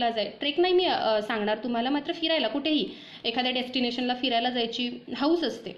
नाही मी सांगणार तुम्हाला, मात्र फिरायला कुठेही एखाद्या डेस्टिनेशनला फिरायला जायची हौस असते.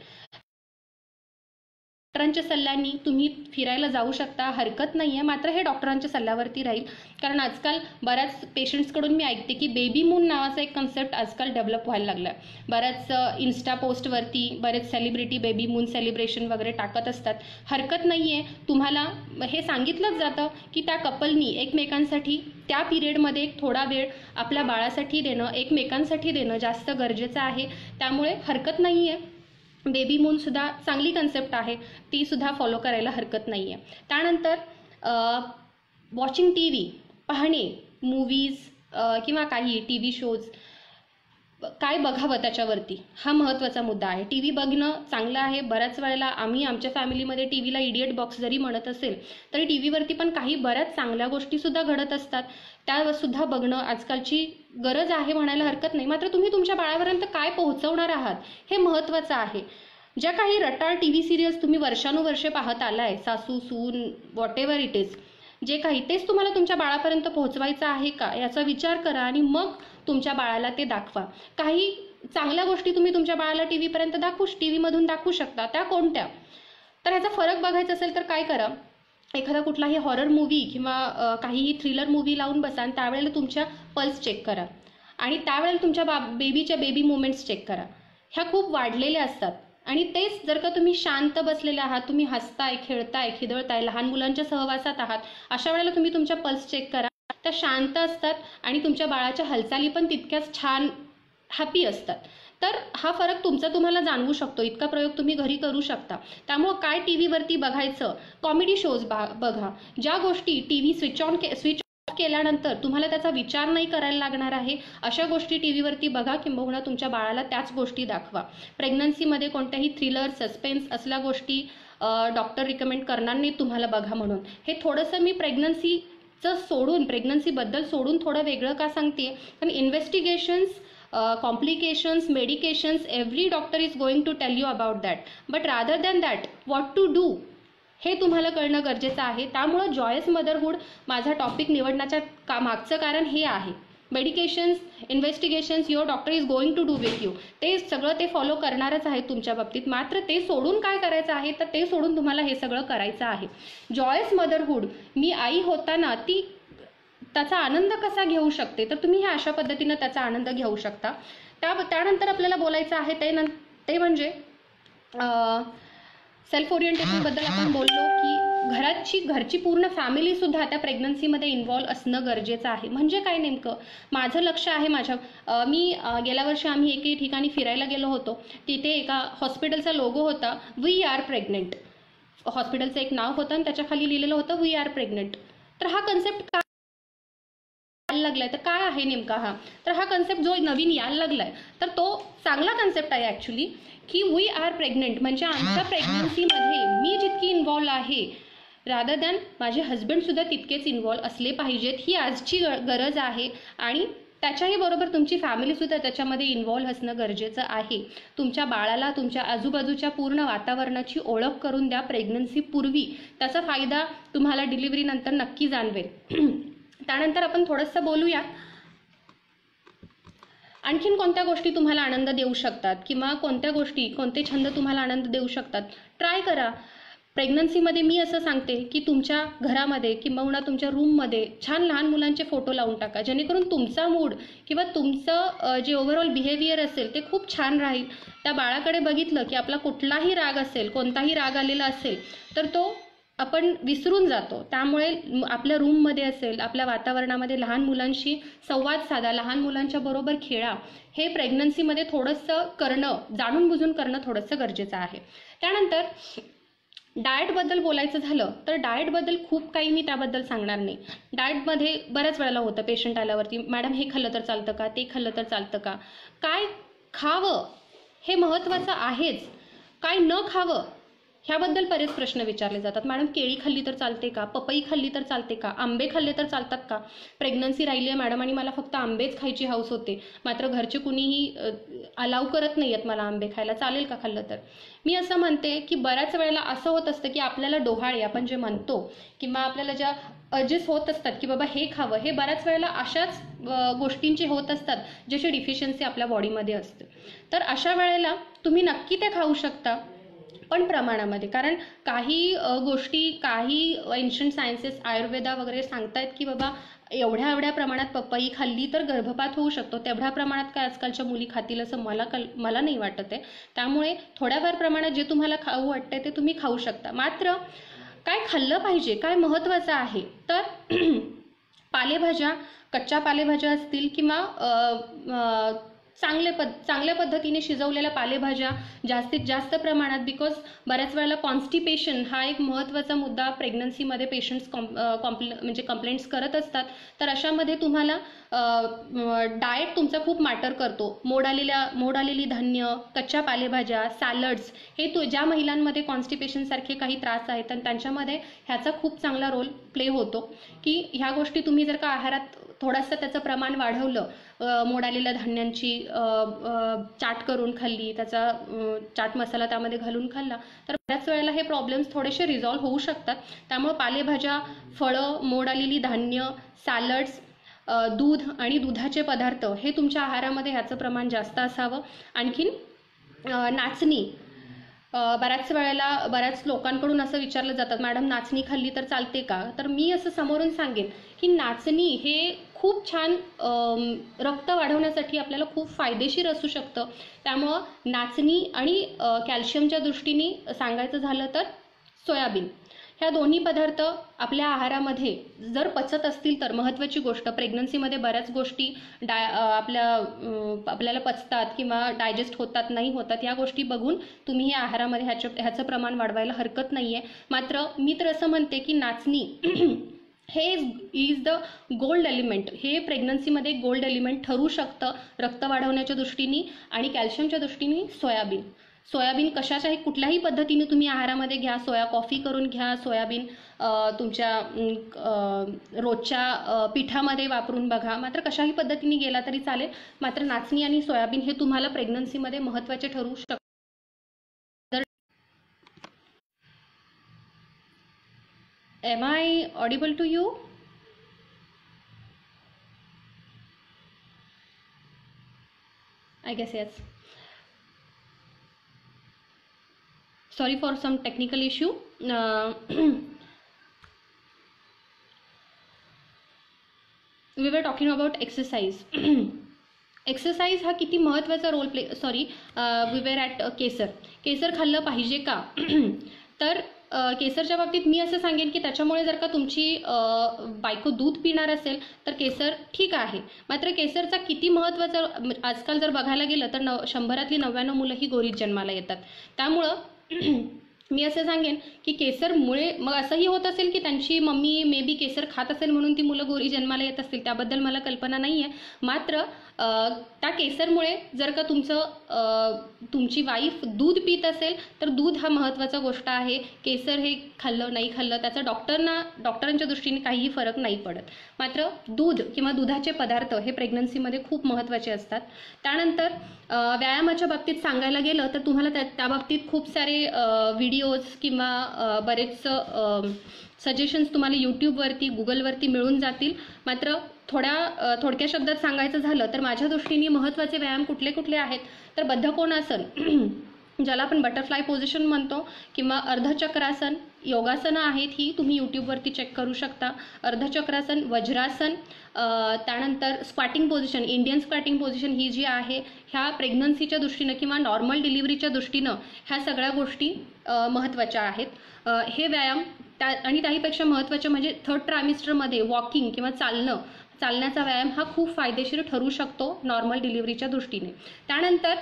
डॉक्टरांच्या सल्ल्याने तुम्ही फिरायला जाऊ शकता, हरकत नाही आहे. मात्र हे डॉक्टरांच्या सल्ल्यावरती राहील. कारण आजकाल बऱ्याच पेशंट्सकडून मी ऐकते की बेबी मून नावाचा एक कन्सेप्ट आजकाल डेव्हलप व्हायला लागला आहे. बऱ्याच इन्स्टा पोस्टवरती बरेच सेलिब्रिटी बेबी मून सेलिब्रेशन वगैरे टाकत असतात. हरकत नाही आहे. तुम्हाला हे सांगितलंच जातं की त्या कपलनी एकमेकांसाठी त्या पिरियडमध्ये एक थोडा वेळ आपल्या बाळासाठी देणं, एकमेकांसाठी देणं जास्त गरजेचं आहे. त्यामुळे हरकत नाही आहे. बेबी मूनसुद्धा चांगली कन्सेप्ट आहे, तीसुद्धा फॉलो करायला हरकत नाही आहे. त्यानंतर वॉचिंग TV, पाहणे, मूवीज किंवा काही TV शोज, काय बघावं त्याच्यावरती हा महत्त्वाचा मुद्दा आहे. TV बघणं चांगलं आहे. बऱ्याच वेळेला आम्ही आमच्या फॅमिलीमध्ये TVला इडियट बॉक्स जरी म्हणत असेल तरी TVवरती पण काही बऱ्याच चांगल्या गोष्टीसुद्धा घडत असतात. त्यासुद्धा बघणं आजकालची गरज आहे म्हणायला हरकत नाही. मात्र तुम्ही तुमच्या बाळापर्यंत काय पोहोचवणार आहात हे महत्त्वाचं आहे. ज्या काही रटाळ TV सिरियल्स तुम्ही वर्षानुवर्षे पाहत आलाय, सासू सून वॉट एव्हर इट इज, जे काही तेच तुम्हाला तुमच्या बाळापर्यंत पोहोचवायचं आहे का याचा विचार करा आणि मग तुमच्या बाळाला ते दाखवा. काही चांगल्या गोष्टी तुम्ही तुमच्या बाळाला टीव्हीमधून दाखवू शकता. त्या कोणत्या, तर ह्याचा फरक बघायचा असेल तर काय करा, एखादा कुठलाही हॉरर मूवी किंवा काहीही थ्रिलर मूवी लावून बसा आणि त्यावेळेला तुमच्या पल्स चेक करा आणि त्यावेळेला तुमच्या बेबीच्या बेबी मुवमेंट्स चेक करा. ह्या खूप वाढलेल्या असतात आणि तेच जर का तुम्ही शांत बसलेले आहात, तुम्ही हसताय, खेळताय, खिदळताय, लहान मुलांच्या सहवासात आहात, अशा वेळेला तुम्ही तुमच्या पल्स चेक करा. त्या शांत असतात आणि तुमच्या बाळाच्या हालचाली पण तितक्याच छान हॅपी असतात. तर हा फरक तुमचा तुम्हाला जाणवू शकतो. इतका प्रयोग तुम्ही घरी करू शकता. त्यामुळं काय टी व्हीवरती बघायचं, कॉमेडी शोज बघा. ज्या गोष्टी टी व्ही स्विच ऑफ केल्यानंतर तुम्हाला त्याचा विचार नाही करायला लागणार आहे अशा गोष्टी टी व्हीवरती बघा, किंबहुना तुमच्या बाळाला त्याच गोष्टी दाखवा. प्रेग्नन्सीमध्ये कोणत्याही थ्रिलर, सस्पेन्स असल्या गोष्टी डॉक्टर रिकमेंड करणार नाही तुम्हाला बघा म्हणून. हे थोडंसं मी प्रेग्नन्सीचं सोडून, प्रेग्नन्सीबद्दल सोडून थोडं वेगळं का सांगते, कारण investigations, complications, medications, every doctor is going to tell you about that. But rather than that, what to do हे तुम्हाला कळणं गरजेचं आहे. त्यामुळं जॉयस मदरहूड माझा टॉपिक निवडण्याच्या मागचं कारण हे आहे. Medications, investigations your doctor is going to do with you. ते सगळं ते फॉलो करणारच आहे तुमच्या बाबतीत. मात्र ते सोडून काय करायचं आहे, तर ते सोडून तुम्हाला हे सगळं करायचं आहे. जॉयस मदरहूड, मी आई होताना ती त्याचा आनंद कसा घेऊ शकते, तर तुम्ही ह्या अशा पद्धतीनं त्याचा आनंद घेऊ शकता. त्यानंतर आपल्याला बोलायचं आहे ते म्हणजे सेल्फ ओरिएंटेशनबद्दल आपण बोललो की घरची पूर्ण फॅमिलीसुद्धा त्या प्रेग्नन्सीमध्ये इन्व्हॉल्व असणं गरजेचं आहे. म्हणजे काय नेमकं, माझं लक्ष आहे मी गेल्या वर्षी आम्ही एके ठिकाणी फिरायला गेलो होतो. तिथे एका हॉस्पिटलचा लोगो होता, वी आर प्रेग्नेंट. हॉस्पिटलचं एक नाव होतं आणि त्याच्या खाली लिहिलेलं होतं वी आर प्रेग्नेंट. तर हा कन्सेप्ट लागलाय, तर काय आहे नेमका हा, तर हा कन्सेप्ट जो नवीन यायला लागलाय तर तो चांगला कन्सेप्ट आहे ॲक्च्युली, की वी आर प्रेग्नेंट म्हणजे आमच्या प्रेग्नन्सीमध्ये मी जितकी इन्व्हॉल्व आहे, रादर दॅन माझे हजबंडसुद्धा तितकेच इन्व्हॉल्व असले पाहिजेत. ही आजची गरज आहे आणि त्याच्याही बरोबर तुमची फॅमिलीसुद्धा त्याच्यामध्ये इन्व्हॉल्व असणं गरजेचं आहे. तुमच्या बाळाला तुमच्या आजूबाजूच्या पूर्ण वातावरणाची ओळख करून द्या प्रेग्नन्सीपूर्वी. त्याचा फायदा तुम्हाला डिलिव्हरीनंतर नक्की जाणवेल. त्यानंतर आपण थोडंसं बोलूया आणखीन कोणत्या गोष्टी तुम्हाला आनंद देऊ शकतात, किंवा कोणते छंद तुम्हाला आनंद देऊ शकतात. ट्राय करा. प्रेग्नन्सीमध्ये मी असं सांगते की तुमच्या घरामध्ये किंवा तुमच्या रूममध्ये छान लहान मुलांचे फोटो लावून टाका, जेणेकरून तुमचा मूड किंवा तुमचं जे ओव्हरऑल बिहेवियर असेल ते खूप छान राहील. त्या बाळाकडे बघितलं की आपला कुठलाही राग असेल, कोणताही राग आलेला असेल तर तो आपण विसरून जातो. त्यामुळे आपल्या रूममध्ये असेल, आपल्या वातावरणामध्ये लहान मुलांशी संवाद साधा, लहान मुलांच्या बरोबर खेळा. हे प्रेग्नन्सीमध्ये थोडंसं करणं, जाणून बुजून करणं थोडंसं गरजेचं आहे. त्यानंतर डाएटबद्दल बोलायचं झालं तर डाएटबद्दल खूप काही मी त्याबद्दल सांगणार नाही. डाएटमध्ये बऱ्याच वेळेला होतं पेशंट आल्यावरती, मॅडम हे खाल्लं तर चालतं का, ते खाल्लं तर चालतं का, काय खावं हे महत्त्वाचं आहेच, काय न खावं ह्याबद्दल बरेच प्रश्न विचारले जातात. मॅडम केळी खाल्ली तर चालते का, पपई खाल्ली तर चालते का, आंबे खाल्ले तर चालतात का. प्रेग्नन्सी राहिली आहे मॅडम आणि मला फक्त आंबेच खायची हौस होते, मात्र घरचे कुणीही अलाव करत नाही आहेत मला आंबे खायला, चालेल का खाल्लं तर. मी असं म्हणते की बऱ्याच वेळेला असं होत असतं की आपल्याला डोहाळे आपण जे म्हणतो किंवा आपल्याला ज्या अर्जेस होत असतात की बाबा हे खावं, हे बऱ्याच वेळेला अशाच गोष्टींचे होत असतात ज्याची डिफिशियन्सी आपल्या बॉडीमध्ये असते. तर अशा वेळेला तुम्ही नक्की ते खाऊ शकता, पण प्रमाणामध्ये. कारण काही गोष्टी, काही एन्शंट सायन्सेस, आयुर्वेदा वगैरे सांगतायत की बाबा एवढ्या प्रमाणात पपई खाल्ली तर गर्भपात होऊ शकतो. तेवढ्या प्रमाणात काय आजकालच्या मुली खातील असं मला नाही वाटत आहे. त्यामुळे थोड्याफार प्रमाणात जे तुम्हाला खाऊ वाटते ते तुम्ही खाऊ शकता. मात्र काय खाल्लं पाहिजे, काय महत्त्वाचं आहे, तर पालेभाज्या, कच्च्या पालेभाज्या असतील किंवा चांगल्या पद्धतीने शिजवलेल्या पालेभाज्या जास्तीत जास्त प्रमाणात. बिकॉज बऱ्याच वेळेला कॉन्स्टिपेशन हा एक महत्त्वाचा मुद्दा प्रेग्नन्सीमध्ये पेशंट्स कंप्लेंट्स करत असतात. तर अशामध्ये तुम्हाला डाएट तुमचा खूप मॅटर करतो. मोड आलेली धान्य, कच्च्या पालेभाज्या, सॅलड्स, हे ज्या महिलांमध्ये कॉन्स्टिपेशनसारखे काही त्रास आहेत आणि त्यांच्यामध्ये ह्याचा खूप चांगला रोल प्ले होतो. की ह्या गोष्टी तुम्ही जर का आहारात थोडंसं त्याचं प्रमाण वाढवलं, मोड आलेल्या धान्यांची चाट करून खाल्ली, त्याचा चाट मसाला त्यामध्ये घालून खाल्ला, तर बऱ्याच वेळेला हे प्रॉब्लेम्स थोडेसे रिझॉल्व्ह होऊ शकतात. त्यामुळे पालेभाज्या, फळं, मोड आलेली धान्य, सॅलड्स, दूध आणि दुधाचे पदार्थ हे तुमच्या आहारामध्ये ह्याचं प्रमाण जास्त असावं. आणखीन नाचणी, बऱ्याच लोकांकडून असं विचारलं जातं मॅडम नाचणी खाल्ली तर चालते का, तर मी असं समोरून सांगेन की नाचणी हे खूप छान रक्त वाढवण्यासाठी आपल्याला खूप फायदेशीर असू शकतं. त्यामुळं नाचणी आणि कॅल्शियमच्या दृष्टीने सांगायचं झालं तर सोयाबीन ह्या दोन्ही पदार्थ आपल्या आहारामध्ये जर पचत असतील तर महत्त्वाची गोष्ट, प्रेग्नन्सीमध्ये बऱ्याच गोष्टी आपल्याला पचतात किंवा डायजेस्ट होतात नाही होतात, या गोष्टी बघून तुम्ही हे आहारामध्ये ह्याचं प्रमाण वाढवायला हरकत नाही आहे. मात्र मी तर असं म्हणते की नाचणी हे इज द गोल्ड एलिमेंट, हे प्रेग्नन्सीमध्ये गोल्ड एलिमेंट ठरू शकतं रक्त वाढवण्याच्या दृष्टीने आणि कॅल्शियमच्या दृष्टीने. सोयाबीन कशाच्याही कुठल्याही पद्धतीने तुम्ही आहारामध्ये घ्या, सोया कॉफी करून घ्या, सोयाबीन तुमच्या रोजच्या पिठामध्ये वापरून बघा, मात्र कशाही पद्धतीने गेला तरी चालेल. मात्र नाचणी आणि सोयाबीन हे तुम्हाला प्रेग्नन्सीमध्ये महत्त्वाचे ठरू शकतात. Am I audible to you? I guess yes. Sorry for some technical issue. We were talking about exercise. Exercise हा किती महत्त्वाचा role play we were at केसर खाल्लं पाहिजे का? तर केसरच्या बाबतीत मी असं सांगेन की त्याच्यामुळे जर का तुमची बायको दूध पिणार असेल तर केसर ठीक आहे. मात्र केसरचा किती महत्त्वाचा, आजकाल जर बघायला गेलं तर 100 99 मुलं ही गोरीत जन्माला येतात. त्यामुळं मी असं सांगेन की केसरमुळे मग असंही होत असेल की त्यांची मम्मी मे बी केसर खात असेल म्हणून ती मुलं गोरी जन्माला येत असतील, त्याबद्दल मला कल्पना नाही आहे. मात्र त्या केसरमुळे जर का तुमची वाईफ दूध पित असेल तर दूध हा महत्त्वाचा गोष्ट आहे. केसर हे खाल्लं नाही खाल्लं त्याचा डॉक्टरांच्या दृष्टीने काहीही फरक नाही पडत. मात्र दूध किंवा दुधाचे पदार्थ हे प्रेग्नन्सीमध्ये खूप महत्त्वाचे असतात. त्यानंतर व्यायामाच्या बाबतीत सांगायला गेलं तर तुम्हाला त्या बाबतीत खूप सारे व्हिडिओज किंवा बरेच सजेशन्स तुम्हाला यूट्यूबवरती गुगलवरती मिळून जातील. मात्र थोडक्या शब्दात सांगायचं झालं तर माझ्या दृष्टीने महत्त्वाचे व्यायाम कुठले कुठले आहेत तर बद्धकोनासन, ज्याला आपण बटरफ्लाय पोझिशन म्हणतो, किंवा अर्धचक्रासन, योगासनं आहेत ही तुम्ही यूट्यूबवरती चेक करू शकता. अर्धचक्रासन, वज्रासन, त्यानंतर स्क्वॅटिंग पोझिशन, इंडियन स्क्वॅटिंग पोझिशन ही जी आहे ह्या प्रेग्नन्सीच्या दृष्टीनं किंवा नॉर्मल डिलिव्हरीच्या दृष्टीनं ह्या सगळ्या गोष्टी महत्त्वाच्या आहेत. हे व्यायाम आणि त्याहीपेक्षा महत्त्वाचं म्हणजे 3rd ट्रायमिस्टरमध्ये वॉकिंग किंवा चालण्याचा व्यायाम हा खूप फायदेशीर ठरू शकतो नॉर्मल डिलिव्हरीच्या दृष्टीने. त्यानंतर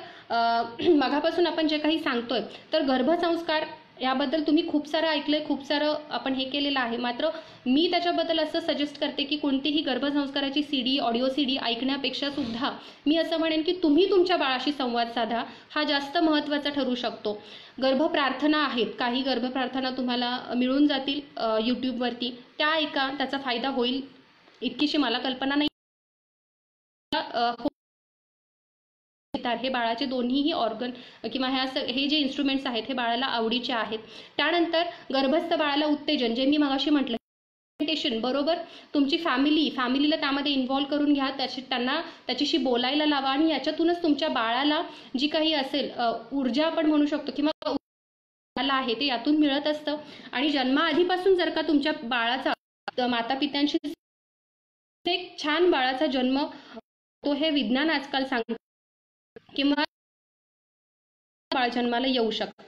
मागापासून आपण जे काही सांगतोय तर गर्भसंस्कार याबद्दल तुम्ही खूप सारं ऐकलंय, खूप सारं आपण हे केलेलं आहे. मात्र मी त्याच्याबद्दल असं सजेस्ट करते की कोणतीही गर्भसंस्काराची CD, ऑडिओ CD ऐकण्यापेक्षा सुद्धा मी असं म्हणेन की तुम्ही तुमच्या बाळाशी संवाद साधा, हा जास्त महत्त्वाचा ठरू शकतो. गर्भप्रार्थना आहेत, काही गर्भप्रार्थना तुम्हाला मिळून जातील यूट्यूबवरती, त्या ऐका, त्याचा फायदा होईल इतकीशी मला कल्पना नाही. हे बाळाचे दोन्हीही ऑर्गन किंवा हे जे इन्स्ट्रुमेंट्स आहेत हे बाळाला आवडीचे आहेत. त्यानंतर गर्भस्थ बाळाला उत्तेजन, जे मी मगाशी म्हटलं बरोबर, तुमची फॅमिलीला त्यामध्ये इन्व्हॉल्व करून घ्या, त्याच्याशी बोलायला लावा आणि याच्यातूनच तुमच्या बाळाला जी काही असेल ऊर्जा आपण म्हणू शकतो किंवा आहे ते यातून मिळत असतं. आणि जन्माआधीपासून जर का तुमच्या बाळाचा मातापित्यांशी एक छान बाळाचा जन्म तो हे विज्ञान आजकाल सांगतं किंवा बाळ जन्माला येऊ शकतं.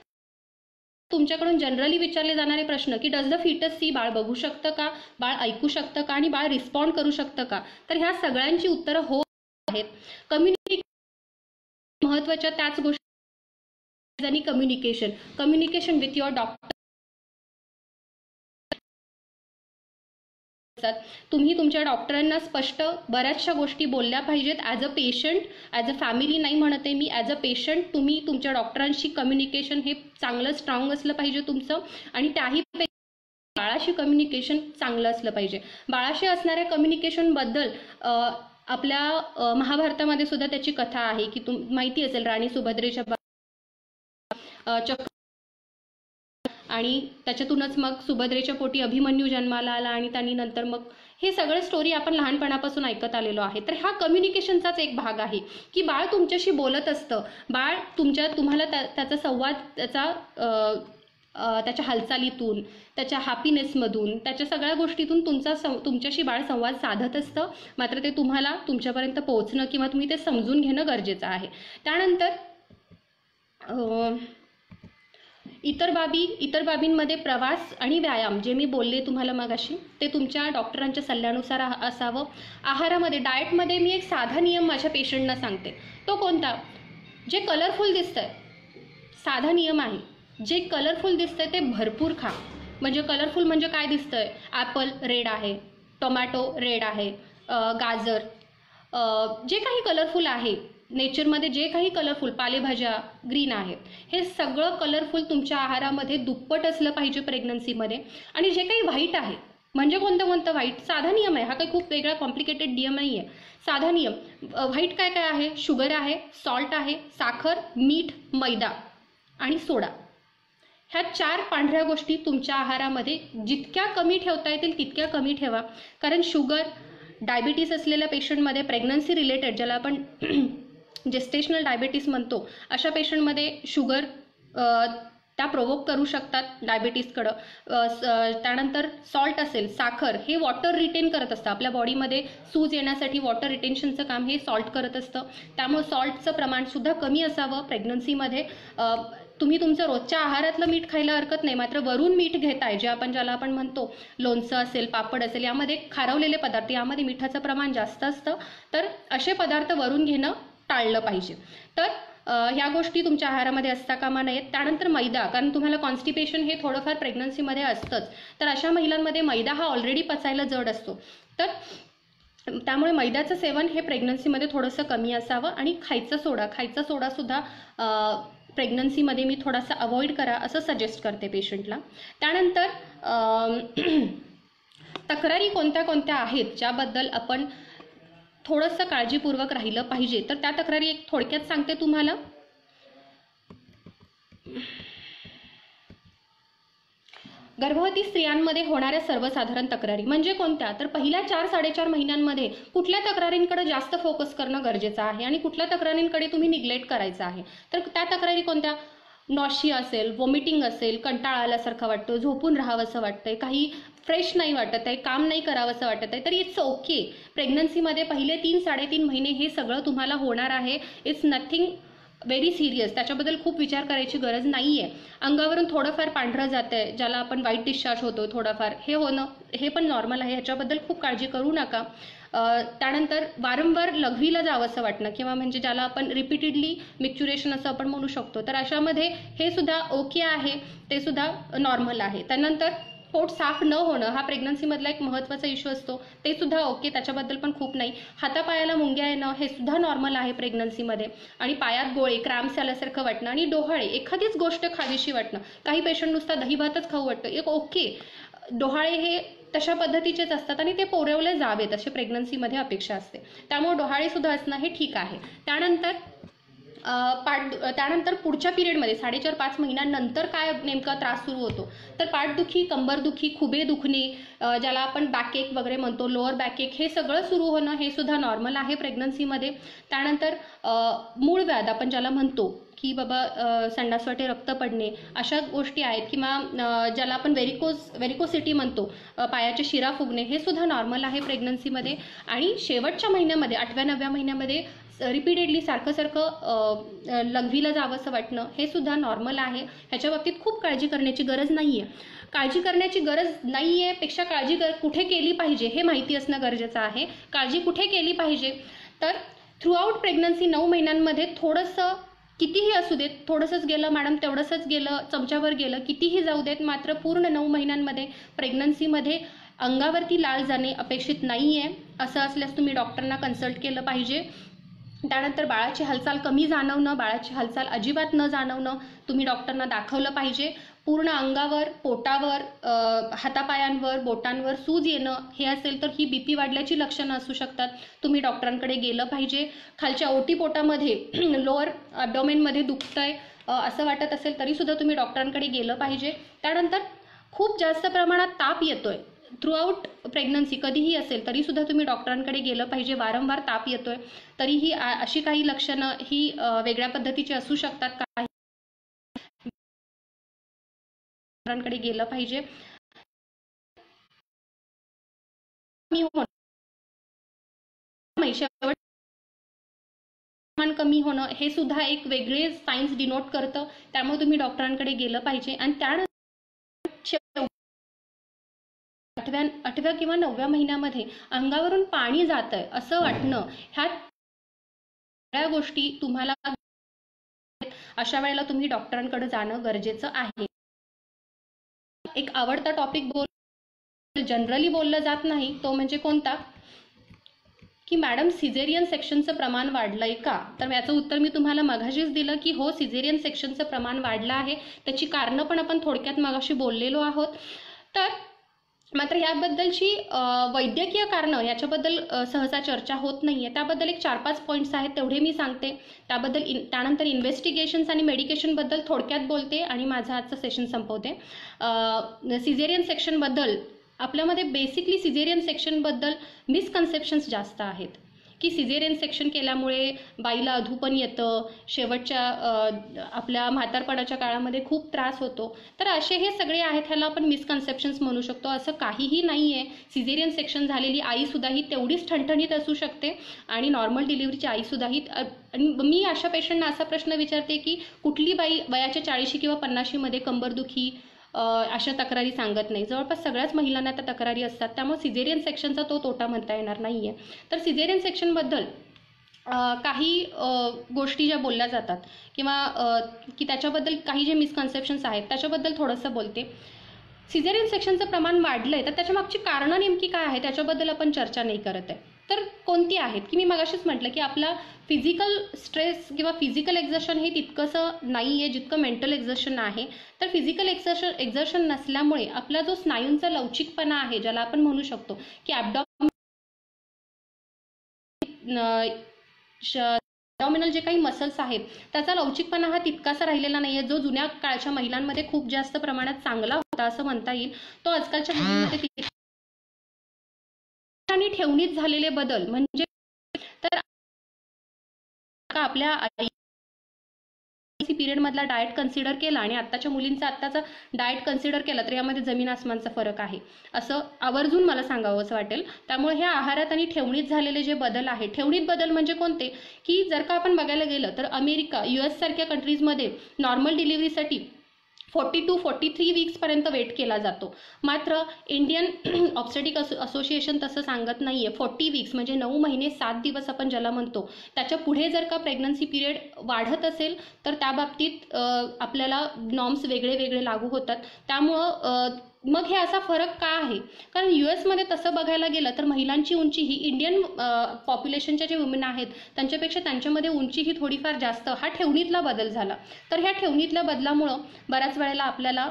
तुमच्याकडून जनरली विचारले जाणारे प्रश्न की डज द फिटस सी, बाळ बघू शकतं का, बाळ ऐकू शकतं का आणि बाळ रिस्पॉन्ड करू शकतं का, तर ह्या सगळ्यांची उत्तरं हो आहेत. कम्युनिकेशन महत्त्वाच्या त्याच गोष्टी आणि कम्युनिकेशन विथ युअर डॉक्टर. तुम्ही तुमच्या डॉक्टरांना स्पष्ट बऱ्याचशा गोष्टी बोलल्या पाहिजेत. As a patient, as a family नाही म्हणते मी, ॲज अ पेशंट तुम्ही तुमच्या डॉक्टरांशी कम्युनिकेशन हे चांगलं स्ट्रॉंग असलं पाहिजे तुमचं. आणि त्याही बाळाशी कम्युनिकेशन चांगलं असलं पाहिजे. बाळाशी असणाऱ्या कम्युनिकेशनबद्दल आपल्या महाभारतामध्ये सुद्धा त्याची कथा आहे की माहिती असेल, राणी सुभद्रेच्या चक्र, आणि त्याच्यातूनच मग सुभद्रेच्या पोटी अभिमन्यू जन्माला आला आणि त्यांनी नंतर मग हे सगळं स्टोरी आपण लहानपणापासून ऐकत आलेलो आहे. तर हा कम्युनिकेशनचाच एक भाग आहे की बाळ तुमच्याशी बोलत असतं, बाळ तुम्हाला त्याचा संवाद त्याच्या हालचालीतून, त्याच्या हॅपीनेसमधून, त्याच्या सगळ्या गोष्टीतून तुमच्याशी बाळ संवाद साधत असतं. मात्र ते तुम्हाला तुमच्यापर्यंत पोहोचणं किंवा तुम्ही ते समजून घेणं गरजेचं आहे. त्यानंतर इतर बाबींमध्ये प्रवास आणि व्यायाम जे मी बोलले तुम्हाला मगाशी ते तुमच्या डॉक्टरांच्या सल्ल्यानुसार असावं. आहारामध्ये डाएटमध्ये मी एक साधा नियम माझ्या पेशंटना सांगते. तो कोणता? जे कलरफुल दिसतंय, साधा नियम आहे, जे कलरफुल दिसतंय ते भरपूर खा. म्हणजे कलरफुल म्हणजे काय दिसतंय? ॲपल रेड आहे, टोमॅटो रेड आहे, गाजर, जे काही कलरफुल आहे नेचरमध्ये, जे काही कलरफुल पालेभाज्या ग्रीन आहेत, हे सगळं कलरफुल तुमच्या आहारामध्ये दुप्पट असलं पाहिजे प्रेग्नन्सीमध्ये. आणि जे काही व्हाईट आहे, म्हणजे कोणतं व्हाईट, साधा नियम आहे हा, काही खूप वेगळा कॉम्प्लिकेटेड नियम नाही आहे, साधा नियम. व्हाईट काय काय आहे? शुगर आहे, सॉल्ट आहे, साखर, मीठ, मैदा आणि सोडा. ह्या 4 पांढऱ्या गोष्टी तुमच्या आहारामध्ये जितक्या कमी ठेवता येतील तितक्या कमी ठेवा. कारण शुगर, डायबिटीस असलेल्या पेशंटमध्ये, प्रेग्नन्सी रिलेटेड ज्याला आपण जेस्टेशनल डायबिटीस म्हणतो, अशा पेशंटमध्ये शुगर त्या प्रोवोक करू शकतात डायबिटीसकडं. त्यानंतर सॉल्ट असेल, साखर, हे वॉटर रिटेन करत असतं आपल्या बॉडीमध्ये. सूज येण्यासाठी वॉटर रिटेन्शनचं काम हे सॉल्ट करत असतं. त्यामुळे सॉल्टचं प्रमाणसुद्धा कमी असावं प्रेग्नन्सीमध्ये. तुम्ही तुमचं रोजच्या आहारातलं मीठ खायला हरकत नाही, मात्र वरून मीठ घेताय, ज्याला आपण म्हणतो लोणचं असेल, पापड असेल, यामध्ये खारवलेले पदार्थ, यामध्ये मिठाचं प्रमाण जास्त असतं, तर असे पदार्थ वरून घेणं टाळलं पाहिजे. तर ह्या गोष्टी तुमच्या आहारामध्ये असता कामा नयेत. त्यानंतर मैदा, कारण तुम्हाला कॉन्स्टिपेशन हे थोडंफार प्रेग्नन्सीमध्ये असतंच, तर अशा महिलांमध्ये मैदा हा ऑलरेडी पचायला जड असतो, तर त्यामुळे मैद्याचं सेवन हे प्रेग्नन्सीमध्ये थोडंसं कमी असावं. आणि खायचा सोडासुद्धा प्रेग्नन्सीमध्ये मी थोडासा अवॉइड करा असं सजेस्ट करते पेशंटला. त्यानंतर तक्रारी कोणत्या आहेत ज्याबद्दल आपण थोडंसं काळजीपूर्वक राहिलं पाहिजे, तर त्या तक्रारी एक थोडक्यात सांगते तुम्हाला. गर्भवती स्त्रियांमध्ये होणाऱ्या सर्वसाधारण तक्रारी म्हणजे कोणत्या? तर पहिल्या 4-4.5 महिन्यांमध्ये कुठल्या तक्रारींकडे जास्त फोकस करणं गरजेचं आहे आणि कुठल्या तक्रारींकडे तुम्ही निग्लेक्ट करायचं आहे. तर त्या तक्रारी कोणत्या? नॉशिया असेल, वॉमिटिंग असेल, कंटाळा आल्यासारखं वाटतं, झोपून राहावंसं वाटतंय, काही फ्रेश नाही वाटत आहे, काम नाही करावंसं वाटत आहे, तर इट्स ओके. प्रेग्नन्सीमध्ये पहिले 3-3.5 महिने हे सगळं तुम्हाला होणार आहे. इट्स नथिंग व्हेरी सिरियस, त्याच्याबद्दल खूप विचार करायची गरज नाही आहे. अंगावरून थोडंफार पांढरं जातं आहे, ज्याला आपण व्हाईट डिस्चार्ज होतो थोडाफार, हे होणं हे पण नॉर्मल आहे, ह्याच्याबद्दल खूप काळजी करू नका. त्यानंतर वारंवार लघवीला जावंसं वाटणं किंवा म्हणजे ज्याला आपण रिपीटेडली मिक्च्युरेशन असं आपण म्हणू शकतो, तर अशामध्ये हे सुद्धा ओके आहे, ते सुद्धा नॉर्मल आहे. त्यानंतर पोट साफ न होणं हा प्रेग्नन्सीमधला एक महत्त्वाचा इश्यू असतो, ते सुद्धा ओके, त्याच्याबद्दल पण खूप नाही. हातापायाला मुंग्या येणं हे सुद्धा नॉर्मल आहे प्रेग्नन्सीमध्ये. आणि पायात गोळे, क्रॅम्प्स आल्यासारखं वाटणं आणि डोहाळे, एखादीच गोष्ट खावीशी वाटणं, काही पेशंट नुसता दही भातच खाऊ वाटतं, एक ओके. डोहाळे हे तशा पद्धतीचेच असतात आणि ते पोरवले जावेत अशी प्रेग्नन्सीमध्ये अपेक्षा असते, त्यामुळे डोहाळे सुद्धा असणं हे ठीक आहे. त्यानंतर पुढच्या पिरियडमध्ये 4.5-5 महिन्यांनंतर काय नेमका त्रास सुरू होतो, तर पाठदुखी, कंबरदुखी, खुबे दुखणे, ज्याला आपण बॅकएक वगैरे म्हणतो, लोअर बॅकएक, हे सगळं सुरू होणं हे सुद्धा नॉर्मल आहे प्रेग्नन्सीमध्ये. त्यानंतर मूळव्याध आपण ज्याला म्हणतो की बाबा संडासवाटे रक्त पडणे, अशा गोष्टी आहेत, किंवा ज्याला आपण व्हेरिकोसिटी म्हणतो, पायाच्या शिरा फुगणे, हे सुद्धा नॉर्मल आहे प्रेग्नन्सीमध्ये. आणि शेवटच्या महिन्यामध्ये 8व्या-9व्या महिन्यामध्ये रिपीटेडली सारखं लघवीला जावंसं वाटणं हे सुद्धा नॉर्मल आहे. ह्याच्या बाबतीत खूप काळजी करण्याची गरज नाही आहे. काळजी करण्याची गरज नाही आहे पेक्षा काळजी कुठे केली पाहिजे हे माहिती असणं गरजेचं आहे. काळजी कुठे केली पाहिजे, तर थ्रूआउट प्रेग्नन्सी 9 महिन्यांमध्ये थोडंसं कितीही असू देत, थोडंसंच गेलं मॅडम, तेवढंसंच गेलं, चमच्यावर गेलं, कितीही जाऊ देत, मात्र पूर्ण 9 महिन्यांमध्ये प्रेग्नन्सीमध्ये अंगावरती लाळ जाणे अपेक्षित नाही आहे. असं असल्यास तुम्ही डॉक्टरना कन्सल्ट केलं पाहिजे. त्यानंतर बाळाची हालचाल कमी जाणवणं, बाळाची हालचाल अजिबात न जाणवणं, तुम्ही डॉक्टरना दाखवलं पाहिजे. पूर्ण अंगावर, पोटावर, हातापायांवर, बोटांवर सूज येणं हे असेल तर ही BP वाढल्याची लक्षणं असू शकतात, तुम्ही डॉक्टरांकडे गेलं पाहिजे. खालच्या ओटीपोटामध्ये लोअर ॲब्डोमेनमध्ये दुखतंय असं वाटत असेल तरीसुद्धा तुम्ही डॉक्टरांकडे गेलं पाहिजे. त्यानंतर खूप जास्त प्रमाणात ताप येतोय थ्रूआउट प्रेग्नन्सी, कधीही असेल तरीसुद्धा तुम्ही डॉक्टरांकडे गेलं पाहिजे. वारंवार ताप येतोय तरीही अशी काही लक्षणं ही वेगळ्या पद्धतीची असू शकतात, काही डॉक्टरांकडे गेलं पाहिजे. मी प्रमाण कमी होणं हे सुद्धा एक वेगळे सायन्स डिनोट करतं. त्यामुळे तुम्ही डॉक्टरांकडे गेलं पाहिजे. आणि त्यानंतर 8व्या किंवा 9व्या महिन्यामध्ये अंगावरून पाणी जातंय असं वाटणं, ह्या सगळ्या गोष्टी तुम्हाला, अशा वेळेला तुम्ही डॉक्टरांकडे जाणं गरजेचं आहे. एक आवडता टॉपिक जनरली बोललं जात नाही तो म्हणजे कोणता, की मॅडम सिझेरियन सेक्शनचं प्रमाण वाढलंय का? तर याचं उत्तर मी तुम्हाला मगाशीच दिलं की हो, सिझेरियन सेक्शनचं प्रमाण वाढलं आहे. त्याची कारणं पण आपण थोडक्यात मगाशी बोललेलो आहोत. तर मात्र याबद्दलची वैद्यकीय कारणं याच्याबद्दल सहसा चर्चा होत नाहीये. त्याबद्दल एक 4-5 पॉईंट्स आहेत, तेवढे मी सांगते. त्यानंतर इन्व्हेस्टिगेशन्स आणि मेडिकेशनबद्दल थोडक्यात बोलते आणि माझं आजचं सेशन संपवते. सिझेरियन सेक्शनबद्दल आपल्यामध्ये बेसिकली सिझेरियन सेक्शनबद्दल मिसकन्सेप्शन्स जास्त आहेत, की सिझेरियन सेक्शन केल्यामुळे बाईला अधूपण येतं, शेवटच्या आपल्या म्हातारपणाच्या काळामध्ये खूप त्रास होतो. तर असे हे सगळे आहेत, ह्याला आपण मिसकन्सेप्शन्स म्हणू शकतो. असं काहीही नाही आहे. सिझेरियन सेक्शन झालेली आईसुद्धा ही तेवढीच ठणठणीत असू शकते आणि नॉर्मल डिलिव्हरीची आईसुद्धा ही. आणि मी अशा पेशंटना असा प्रश्न विचारते की कुठली बाई वयाच्या 40 किंवा 50मध्ये कंबरदुखी अशा तक्रारी सांगत नाही. जवळपास सगळ्याच महिलांना त्या तक्रारी असतात. त्यामुळे सिझेरियन सेक्शनचा तो तोटा म्हणता येणार नाही आहे. तर सिझेरियन सेक्शनबद्दल काही गोष्टी ज्या बोलल्या जातात किंवा की त्याच्याबद्दल काही जे मिसकन्सेप्शन्स आहेत त्याच्याबद्दल थोडंसं बोलते. सिझेरियन सेक्शनचं प्रमाण वाढलं आहे तर त्याच्यामागची कारणं नेमकी काय आहे त्याच्याबद्दल आपण चर्चा नाही करत आहे. तर कोणती आहेत, की मी मगाशीच म्हटलं की आपला फिजिकल स्ट्रेस किंवा फिजिकल एक्झर्शन हे तितकंसं नाही आहे जितकं मेंटल एक्झर्शन आहे. तर फिजिकल एक्झर्शन नसल्यामुळे आपला जो स्नायूंचा लवचिकपणा आहे, ज्याला आपण म्हणू शकतो की ॲब्डॉमिनल जे काही मसल्स आहेत त्याचा लवचिकपणा हा तितकासा राहिलेला नाही आहे, जो जुन्या काळच्या महिलांमध्ये खूप जास्त प्रमाणात चांगला होता असं म्हणता येईल. तो आजकालच्या मुलींमध्ये आणि ठेवणीत झालेले बदल म्हणजे, तर आपल्या पिरियड मधला डाएट कन्सिडर केला आणि आत्ताच्या मुलींचा आत्ताचा डाएट कन्सिडर केला तर यामध्ये जमीन आसमानचा फरक आहे असं आवर्जून मला सांगावं असं वाटेल. त्यामुळे ह्या आहारात आणि ठेवणीत झालेले जे बदल आहे, ठेवणीत बदल म्हणजे कोणते, की जर का आपण बघायला गेलं तर अमेरिका, US सारख्या कंट्रीजमध्ये नॉर्मल डिलिव्हरीसाठी 40 to 43 वीक्सपर्यंत वेट केला जातो. मात्र इंडियन ऑब्स्टेटिक असोसिएशन तसं सांगत नाहीये. 40 वीक्स म्हणजे 9 महिने 7 दिवस आपण ज्याला म्हणतो, त्याच्या पुढे जर का प्रेग्नन्सी पिरियड वाढत असेल तर त्या बाबतीत आपल्याला नॉर्म्स वेगळे वेगळे लागू होतात. त्यामुळं मग हे असा फरक का आहे, कारण US मध्ये तसं बघायला गेलं तर महिलांची उंची ही इंडियन पॉप्युलेशनच्या जे वुमेन आहेत त्यांच्यापेक्षा त्यांच्यामध्ये उंची ही थोडीफार जास्त. हा ठेवणीतला बदल झाला. तर ह्या ठेवणीतल्या बदलामुळं बऱ्याच वेळेला आपल्याला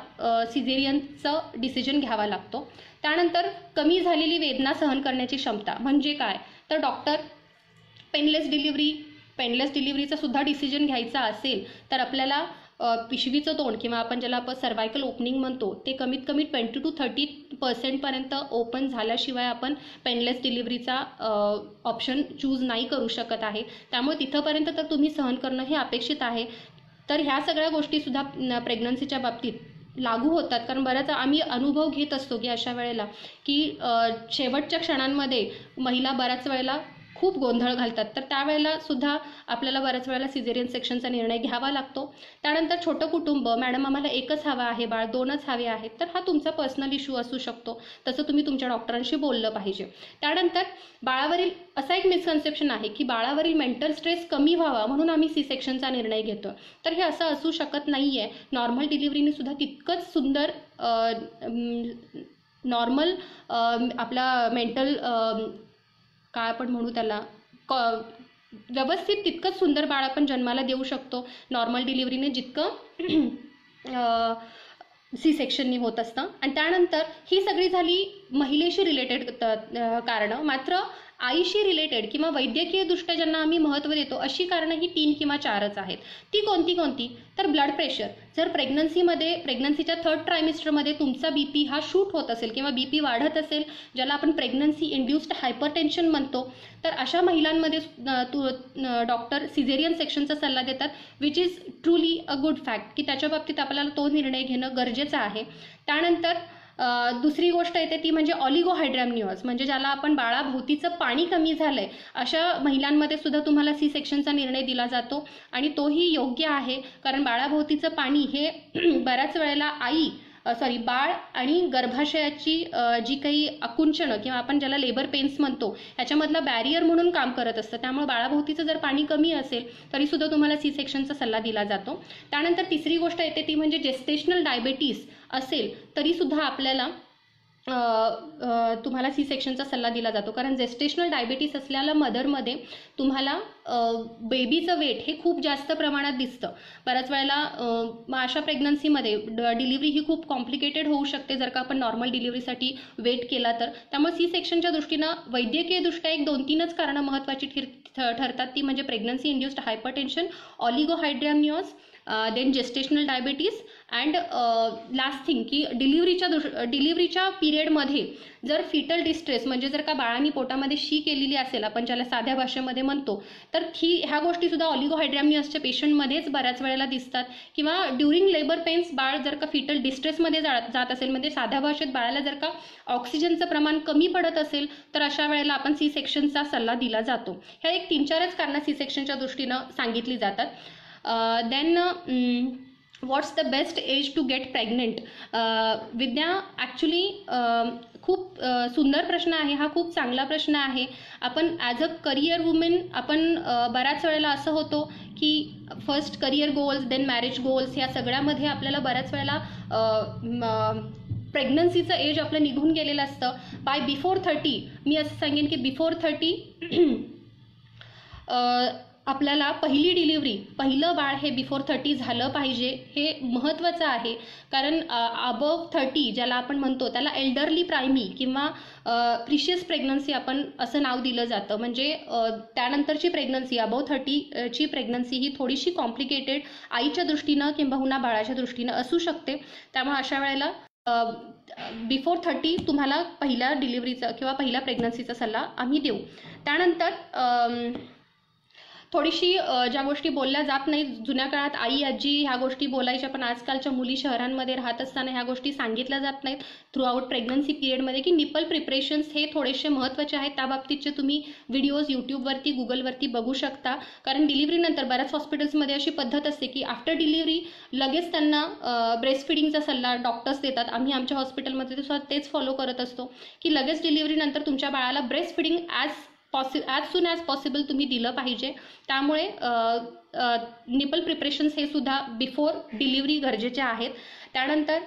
सिझेरियनचं डिसिजन घ्यावा लागतो. त्यानंतर कमी झालेली वेदना सहन करण्याची क्षमता म्हणजे काय, तर डॉक्टर पेनलेस डिलिव्हरीचा सुद्धा डिसिजन घ्यायचा असेल तर आपल्याला पिशवीचं तोंड किंवा आपण ज्याला आपण सर्वायकल ओपनिंग म्हणतो ते कमीत कमी 20 to 30% पर्यंत ओपन झाल्याशिवाय आपण पेनलेस डिलिव्हरीचा ऑप्शन चूज नाही करू शकत आहे. त्यामुळे तिथंपर्यंत तर तुम्ही सहन करणं हे अपेक्षित आहे. तर ह्या सगळ्या गोष्टीसुद्धा प्रेग्नन्सीच्या बाबतीत लागू होतात, कारण बऱ्याच आम्ही अनुभव घेत असतो की अशा वेळेला की शेवटच्या क्षणांमध्ये महिला बऱ्याच वेळेला खूप गोंधळ घालतात. तर त्यावेळेला सुद्धा आपल्याला बऱ्याच वेळेला सिझेरियन सेक्शनचा निर्णय घ्यावा लागतो. त्यानंतर छोटं कुटुंब, मॅडम आम्हाला एकच हवं आहे बाळ, 2च हवे आहेत, तर हा तुमचा पर्सनल इश्यू असू शकतो. तसं तुम्ही तुमच्या डॉक्टरांशी बोललं पाहिजे. त्यानंतर बाळावरील असा एक मिसकन्सेप्शन आहे की बाळावरील मेंटल स्ट्रेस कमी व्हावा म्हणून आम्ही सी सेक्शनचा निर्णय घेतो. तर हे असं असू शकत नाही आहे. नॉर्मल डिलिव्हरीने सुद्धा तितकंच सुंदर नॉर्मल आपला मेंटल काय आपण म्हणू त्याला व्यवस्थित तितकंच सुंदर बाळ आपण जन्माला देऊ शकतो नॉर्मल डिलिव्हरीने जितकं सी सेक्शननी होत असतं. आणि त्यानंतर ही सगळी झाली महिलेशी रिलेटेड कारणं. मात्र आईशी रिलेटेड किंवा वैद्यकीय दृष्ट्या ज्यांना आम्ही महत्त्व देतो अशी कारणं ही 3 किंवा 4च आहेत. ती कोणती, तर ब्लड प्रेशर. जर प्रेग्नन्सीच्या 3rd ट्रायमिस्टरमध्ये तुमचा BP हा शूट होत असेल किंवा BP वाढत असेल, ज्याला आपण प्रेग्नन्सी इंड्युस्ड हायपरटेन्शन म्हणतो, तर अशा महिलांमध्ये डॉक्टर सिझेरियन सेक्शनचा सल्ला देतात, which is truly a good fact, की त्याच्या बाबतीत आपल्याला तो निर्णय घेणं गरजेचं आहे. त्यानंतर दुसरी गोष्ट येते ती म्हणजे ऑलिगोहायड्रॅमनिओज, म्हणजे ज्याला आपण बाळाभोवतीचं पाणी कमी झालंय अशा महिलांमध्ये सुद्धा तुम्हाला सी सेक्शनचा निर्णय दिला जातो आणि तोही योग्य आहे, कारण बाळाभोवतीचं पाणी हे बऱ्याच वेळेला बाळ आणि गर्भाशयाची जी काही आकुंचनं किंवा आपण ज्याला लेबर पेन्स म्हणतो ह्याच्यामधला बॅरियर म्हणून काम करत असतं. त्यामुळे बाळाभोवतीचं जर पाणी कमी असेल तरी सुद्धा तुम्हाला सी सेक्शनचा सल्ला दिला जातो. त्यानंतर तिसरी गोष्ट येते ती म्हणजे जेस्टेशनल डायबिटीस असेल तरी सुद्धा आपल्याला तुम्हाला सी सेक्शनचा सल्ला दिला जातो, कारण जेस्टेशनल डायबिटीस असलेल्या मदरमध्ये तुम्हाला बेबीचं वेट हे खूप जास्त प्रमाणात दिसतं. बऱ्याच वेळेला अशा प्रेग्नन्सीमध्ये डिलिव्हरी ही खूप कॉम्प्लिकेटेड होऊ शकते जर का आपण नॉर्मल डिलिव्हरीसाठी वेट केला तर. त्यामुळे सी सेक्शनच्या दृष्टीनं वैद्यकीयदृष्ट्या एक 2-3च कारणं महत्त्वाची ठरतात, ती म्हणजे pregnancy induced hypertension, oligohydramnios, then gestational diabetes and last thing की डिलिव्हरीच्या पिरियडमध्ये जर फिटल डिस्ट्रेस म्हणजे जर का बाळाने पोटामध्ये शी केलेली असेल, आपण ज्याला साध्या भाषेमध्ये म्हणतो, तर ह्या गोष्टीसुद्धा ऑलिगोहायड्रॅमनिओसच्या पेशंटमध्येच बऱ्याच वेळेला दिसतात. किंवा ड्युरिंग लेबर पेन्स बाळ जर का फिटल डिस्ट्रेसमध्ये जात असेल, म्हणजे साध्या भाषेत बाळाला जर का ऑक्सिजनचं प्रमाण कमी पडत असेल तर अशा वेळेला आपण सी सेक्शनचा सल्ला दिला जातो. ह्या एक 3-4च कारणं सी सेक्शनच्या दृष्टीनं सांगितली जातात. Then what's the best age to get pregnant. Vidya, actually खूप सुंदर प्रश्न आहे हा, खूप चांगला प्रश्न आहे. आपण ॲज अ करियर वुमेन आपण बऱ्याच वेळेला असं होतो की first career goals, then marriage goals, ह्या सगळ्यामध्ये आपल्याला बऱ्याच वेळेला प्रेग्नन्सीचं एज आपलं निघून गेलेलं असतं. बाय बिफोर 30 मी असं सांगेन की बिफोर 30 आपल्याला पहिलं बाळ हे बिफोर 30 झालं पाहिजे, हे महत्त्वाचं आहे. कारण अबव 30 ज्याला आपण म्हणतो त्याला एल्डरली प्रायमी किंवा प्रिशियस प्रेग्नन्सी आपण असं नाव दिलं जातं. म्हणजे त्यानंतरची प्रेग्नन्सी अबव 30ची प्रेग्नन्सी ही थोडीशी कॉम्प्लिकेटेड आईच्या दृष्टीनं किंबहुना बाळाच्या दृष्टीनं असू शकते. त्यामुळे अशा वेळेला बिफोर 30 तुम्हाला पहिल्या डिलिव्हरीचा किंवा पहिल्या प्रेग्नन्सीचा सल्ला आम्ही देऊ. त्यानंतर थोडीशी ज्या गोष्टी बोलल्या जात नाहीत, जुन्या काळात आई आजी ह्या गोष्टी बोलायच्या, पण आजकालच्या मुली शहरांमध्ये राहत असताना ह्या गोष्टी सांगितल्या जात नाहीत थ्रू आउट प्रेग्नन्सी पिरियडमध्ये, की निपल प्रिपरेशन्स हे थोडेसे महत्त्वाचे आहेत. त्या बाबतीतचे तुम्ही व्हिडिओज यूट्यूबवरती गुगलवरती बघू शकता. कारण डिलिव्हरीनंतर बऱ्याच हॉस्पिटल्समध्ये अशी पद्धत असते की आफ्टर डिलिव्हरी लगेच त्यांना ब्रेस्ट फिडिंगचा सल्ला डॉक्टर्स देतात. आम्ही आमच्या हॉस्पिटलमध्ये सुद्धा तेच फॉलो करत असतो की लगेच डिलिव्हरीनंतर तुमच्या बाळाला breast feeding as soon as possible तुम्ही दिलं पाहिजे. त्यामुळे निपल प्रिपरेशन्स हे सुद्धा बिफोर डिलिव्हरी गरजेचे आहेत. त्यानंतर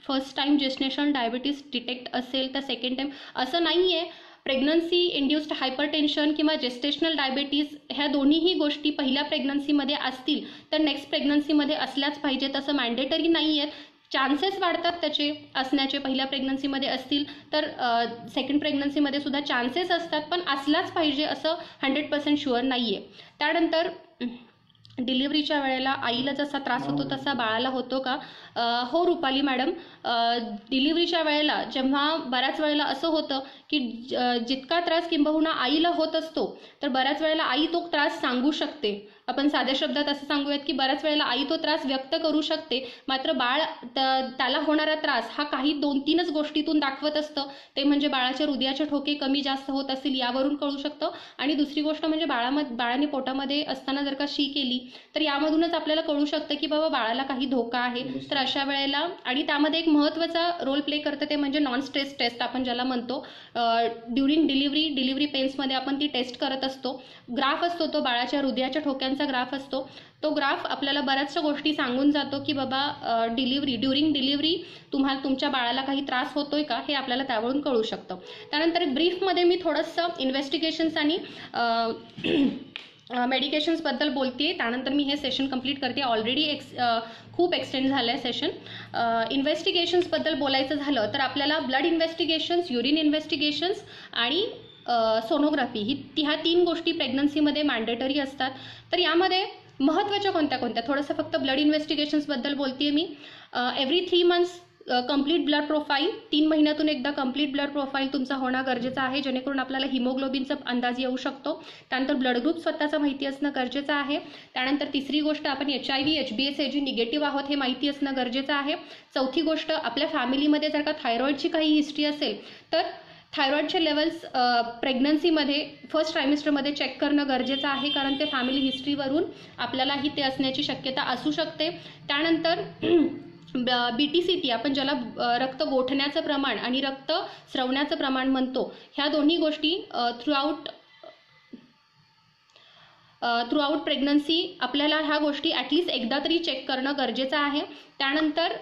first time gestational diabetes detect असेल तर सेकंड टाईम असं नाही आहे. प्रेग्नन्सी इंड्युस्ड हायपरटेन्शन किंवा जेस्टेशनल डायबिटीस ह्या दोन्हीही गोष्टी पहिल्या प्रेग्नन्सीमध्ये असतील तर नेक्स्ट प्रेग्नन्सीमध्ये असल्याच पाहिजेत असं मॅन्डेटरी नाही आहेत. चान्सेस वाढतात त्याचे असण्याचे. पहिल्या प्रेग्नन्सीमध्ये असतील तर सेकंड प्रेग्नन्सीमध्ये सुद्धा चान्सेस असतात, पण असलाच पाहिजे असं 100% शुअर नाही आहे. त्यानंतर डिलिव्हरीच्या वेळेला आईला जसा त्रास होतो तसा बाळाला होतो का? हो रुपाली मॅडम, डिलिव्हरीच्या वेळेला जेव्हा बऱ्याच वेळेला असं होतं की जितका त्रास किंबहुना आईला होत असतो तर बऱ्याच वेळेला आई तो त्रास सांगू शकते. आपण साध्या शब्दात असं सांगूयात की बऱ्याच वेळेला आई तो त्रास व्यक्त करू शकते, मात्र बाळ त्याला होणारा त्रास हा काही 2-3च गोष्टीतून दाखवत असतं. ते म्हणजे बाळाचे हृदयाचे ठोके कमी जास्त होत असतील यावरून कळू शकतं, आणि दुसरी गोष्ट म्हणजे बाळाने पोटामध्ये असताना जर का शी केली तर यामधूनच आपल्याला कळू शकतं की बाबा बाळाला काही धोका आहे. तर अशा वेळेला, आणि त्यामध्ये एक महत्त्वाचा रोल प्ले करतं ते म्हणजे नॉन स्ट्रेस टेस्ट आपण ज्याला म्हणतो. ड्युरिंग डिलिव्हरी पेन्समध्ये आपण ती टेस्ट करत असतो. ग्राफ असतो तो बाळाच्या हृदयाच्या ठोक्यांचा ग्राफ असतो. तो ग्राफ आपल्याला बऱ्याचशा गोष्टी सांगून जातो की बाबा ड्युरिंग डिलिव्हरी तुमच्या बाळाला काही त्रास होतोय का, हे आपल्याला त्यावरून कळू शकतं. त्यानंतर ब्रीफमध्ये मी थोडंसं इन्व्हेस्टिगेशन्स आणि मेडिकेशन्सबद्दल बोलते. त्यानंतर मी हे सेशन कंप्लीट करते. ऑलरेडी खूप एक्सटेंड झालं आहे सेशन. इन्व्हेस्टिगेशन्सबद्दल बोलायचं झालं तर आपल्याला ब्लड इन्व्हेस्टिगेशन्स, युरिन इन्व्हेस्टिगेशन्स आणि सोनोग्राफी ह्या 3 गोष्टी प्रेग्नन्सीमध्ये मॅन्डेटरी असतात. तर यामध्ये महत्त्वाच्या कोणत्या थोडंसं फक्त ब्लड इन्व्हेस्टिगेशन्सबद्दल बोलते मी. Every 3 months complete blood profile 3 महिन्यातून एकदा कंप्लीट ब्लड प्रोफाईल तुमचा होणं गरजेचं आहे, जेणेकरून आपल्याला हिमोग्लोबिनचा अंदाज येऊ शकतो. त्यानंतर ब्लड ग्रुप स्वतःचा माहिती असणं गरजेचं आहे. त्यानंतर तिसरी गोष्ट आपण HIV HbA निगेटिव्ह आहोत हे माहिती असणं गरजेचं आहे. चौथी गोष्ट आपल्या फॅमिलीमध्ये जर का थायरॉईडची काही हिस्ट्री असेल तर थायरॉईडचे लेवल्स प्रेग्नन्सीमध्ये फर्स्ट ट्रायमिस्टरमध्ये चेक करणं गरजेचं आहे, कारण ते फॅमिली हिस्ट्रीवरून आपल्यालाही ते असण्याची शक्यता असू शकते. त्यानंतर BTCT आपण ज्याला रक्त गोठण्याचं प्रमाण आणि रक्त स्रवण्याचं प्रमाण म्हणतो, ह्या दोन्ही गोष्टी थ्रूआउट प्रेग्नन्सी आपल्याला ह्या गोष्टी ॲटलिस्ट एकदा तरी चेक करणं गरजेचं आहे. त्यानंतर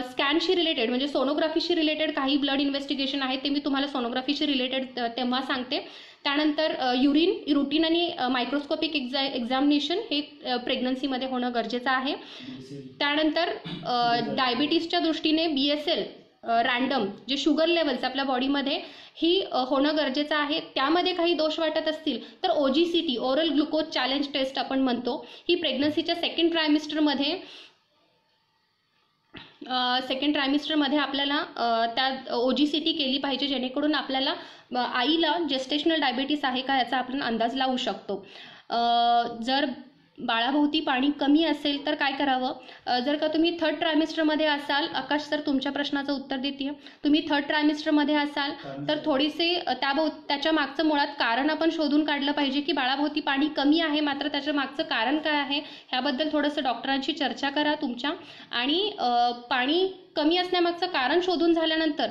स्कॅनशी रिलेटेड म्हणजे सोनोग्राफीशी रिलेटेड काही ब्लड इन्व्हेस्टिगेशन आहेत, ते मी तुम्हाला सोनोग्राफीशी रिलेटेड तेव्हा सांगते. त्यानंतर रुटीन आणि मायक्रोस्कोपिक एक्झामिनेशन हे प्रेग्नन्सीमध्ये होणं गरजेचं आहे. त्यानंतर डायबिटीसच्या दृष्टीने BSL रँडम जे शुगर लेवल्स आपल्या बॉडीमध्ये ही होणं गरजेचं आहे. त्यामध्ये काही दोष वाटत असतील तर OGCT oral glucose challenge test आपण म्हणतो, ही प्रेग्नन्सीच्या सेकंड ट्रायमिस्टरमध्ये आपल्याला त्या OGCT केली पाहिजे, जेणेकरून आपल्याला आईला जेस्टेशनल डायबिटीस आहे का याचा आपण अंदाज लावू शकतो. जर बाळाभोवती पाणी कमी असेल तर काय करावं? जर का तुम्ही थर्ड ट्रायमिस्टरमध्ये असाल, आकाश सर तुमच्या प्रश्नाचं उत्तर देते, तुम्ही थर्ड ट्रायमिस्टरमध्ये असाल तर थोडीसे त्याच्या मागचं मुळात कारण आपण शोधून काढलं पाहिजे की बाळाभोवती पाणी कमी आहे, मात्र त्याच्या मागचं कारण काय आहे ह्याबद्दल थोडंसं डॉक्टरांशी चर्चा करा तुमच्या. आणि पाणी कमी असण्यामागचं कारण शोधून झाल्यानंतर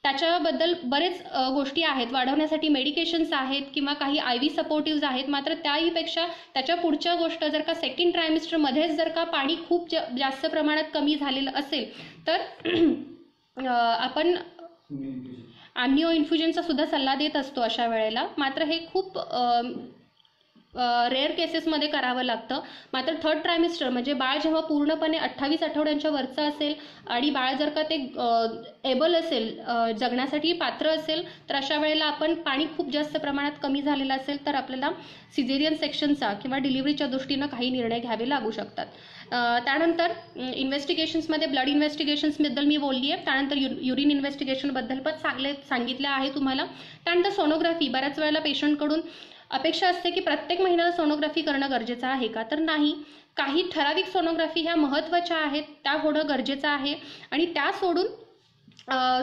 त्याच्याबद्दल बरेच गोष्टी आहेत, वाढवण्यासाठी मेडिकेशन्स आहेत किंवा काही IV सपोर्टिव्ज आहेत. मात्र त्याहीपेक्षा त्याच्या पुढच्या गोष्ट जर का सेकंड ट्रायमिस्टरमध्येच जर का पाणी खूप जास्त प्रमाणात कमी झालेलं असेल तर आपण ॲम्निओ इन्फ्युजनचा सुद्धा सल्ला देत असतो अशा वेळेला. मात्र हे खूप रेअर केसेसमध्ये करावं लागतं. मात्र थर्ड ट्रायमिस्टर म्हणजे बाळ जेव्हा पूर्णपणे 28 आठवड्यांच्या वरचं असेल आणि बाळ जर का ते एबल असेल, जगण्यासाठी पात्र असेल, तर अशा वेळेला आपण पाणी खूप जास्त प्रमाणात कमी झालेलं असेल तर आपल्याला सिझेरियन सेक्शनचा किंवा डिलिव्हरीच्या दृष्टीनं काही निर्णय घ्यावे लागू शकतात. त्यानंतर इन्व्हेस्टिगेशन्समध्ये ब्लड इन्व्हेस्टिगेशन्सबद्दल मी बोलली आहे. त्यानंतर युरिन इन्व्हेस्टिगेशनबद्दल पण सांगितलं आहे तुम्हाला. त्यानंतर सोनोग्राफी, बऱ्याच वेळेला पेशंटकडून अपेक्षा असते की प्रत्येक महिन्याला सोनोग्राफी करणं गरजेचं आहे का? तर नाही. काही ठराविक सोनोग्राफी ह्या महत्त्वाच्या आहेत, त्या होणं गरजेचं आहे. आणि त्या सोडून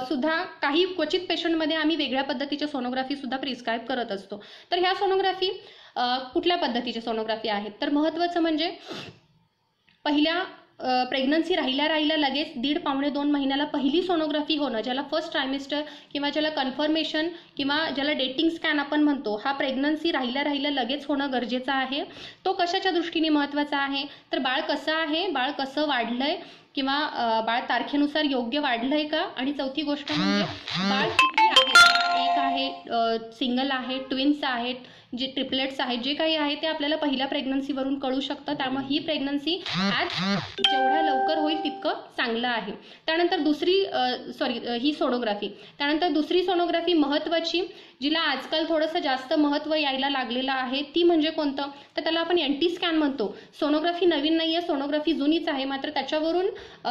सुद्धा काही क्वचित पेशंटमध्ये आम्ही वेगळ्या पद्धतीच्या सोनोग्राफी सुद्धा प्रिस्क्राईब करत असतो. तर ह्या सोनोग्राफी कुठल्या पद्धतीच्या सोनोग्राफी आहेत? तर महत्त्वाचं म्हणजे पहिल्या प्रेग्नन्सी राहिल्या लगेच 1.5-2 महिन्याला पहिली सोनोग्राफी होणं, ज्याला फर्स्ट ट्रायमिस्टर किंवा ज्याला कन्फर्मेशन किंवा ज्याला डेटिंग स्कॅन आपण म्हणतो, हा प्रेग्नन्सी राहिल्या लगेच होणं गरजेचं आहे. तो कशाच्या दृष्टीने महत्त्वाचा आहे? तर बाळ कसं आहे, बाळ कसं वाढलंय किंवा बाळ तारखेनुसार योग्य वाढलंय का? आणि चौथी गोष्ट म्हणजे बाळ किती आहे, एक आहे, सिंगल आहे, ट्विन्स आहेत, जे ट्रिपलेट्स आहेत, जे काही आहे ते आपल्याला पहिल्या प्रेग्नन्सीवरून कळू शकतं. त्यामुळे ही प्रेग्नन्सी जेवढ्या लवकर होईल तितकं चांगलं आहे. त्यानंतर ही सोनोग्राफी. त्यानंतर दुसरी सोनोग्राफी महत्त्वाची, जिला आजकाल थोडंसं जास्त महत्त्व यायला लागलेलं आहे, ती म्हणजे कोणतं? तर त्याला आपण NT स्कॅन म्हणतो. सोनोग्राफी नवीन नाही आहे, सोनोग्राफी जुनीच आहे, मात्र त्याच्यावरून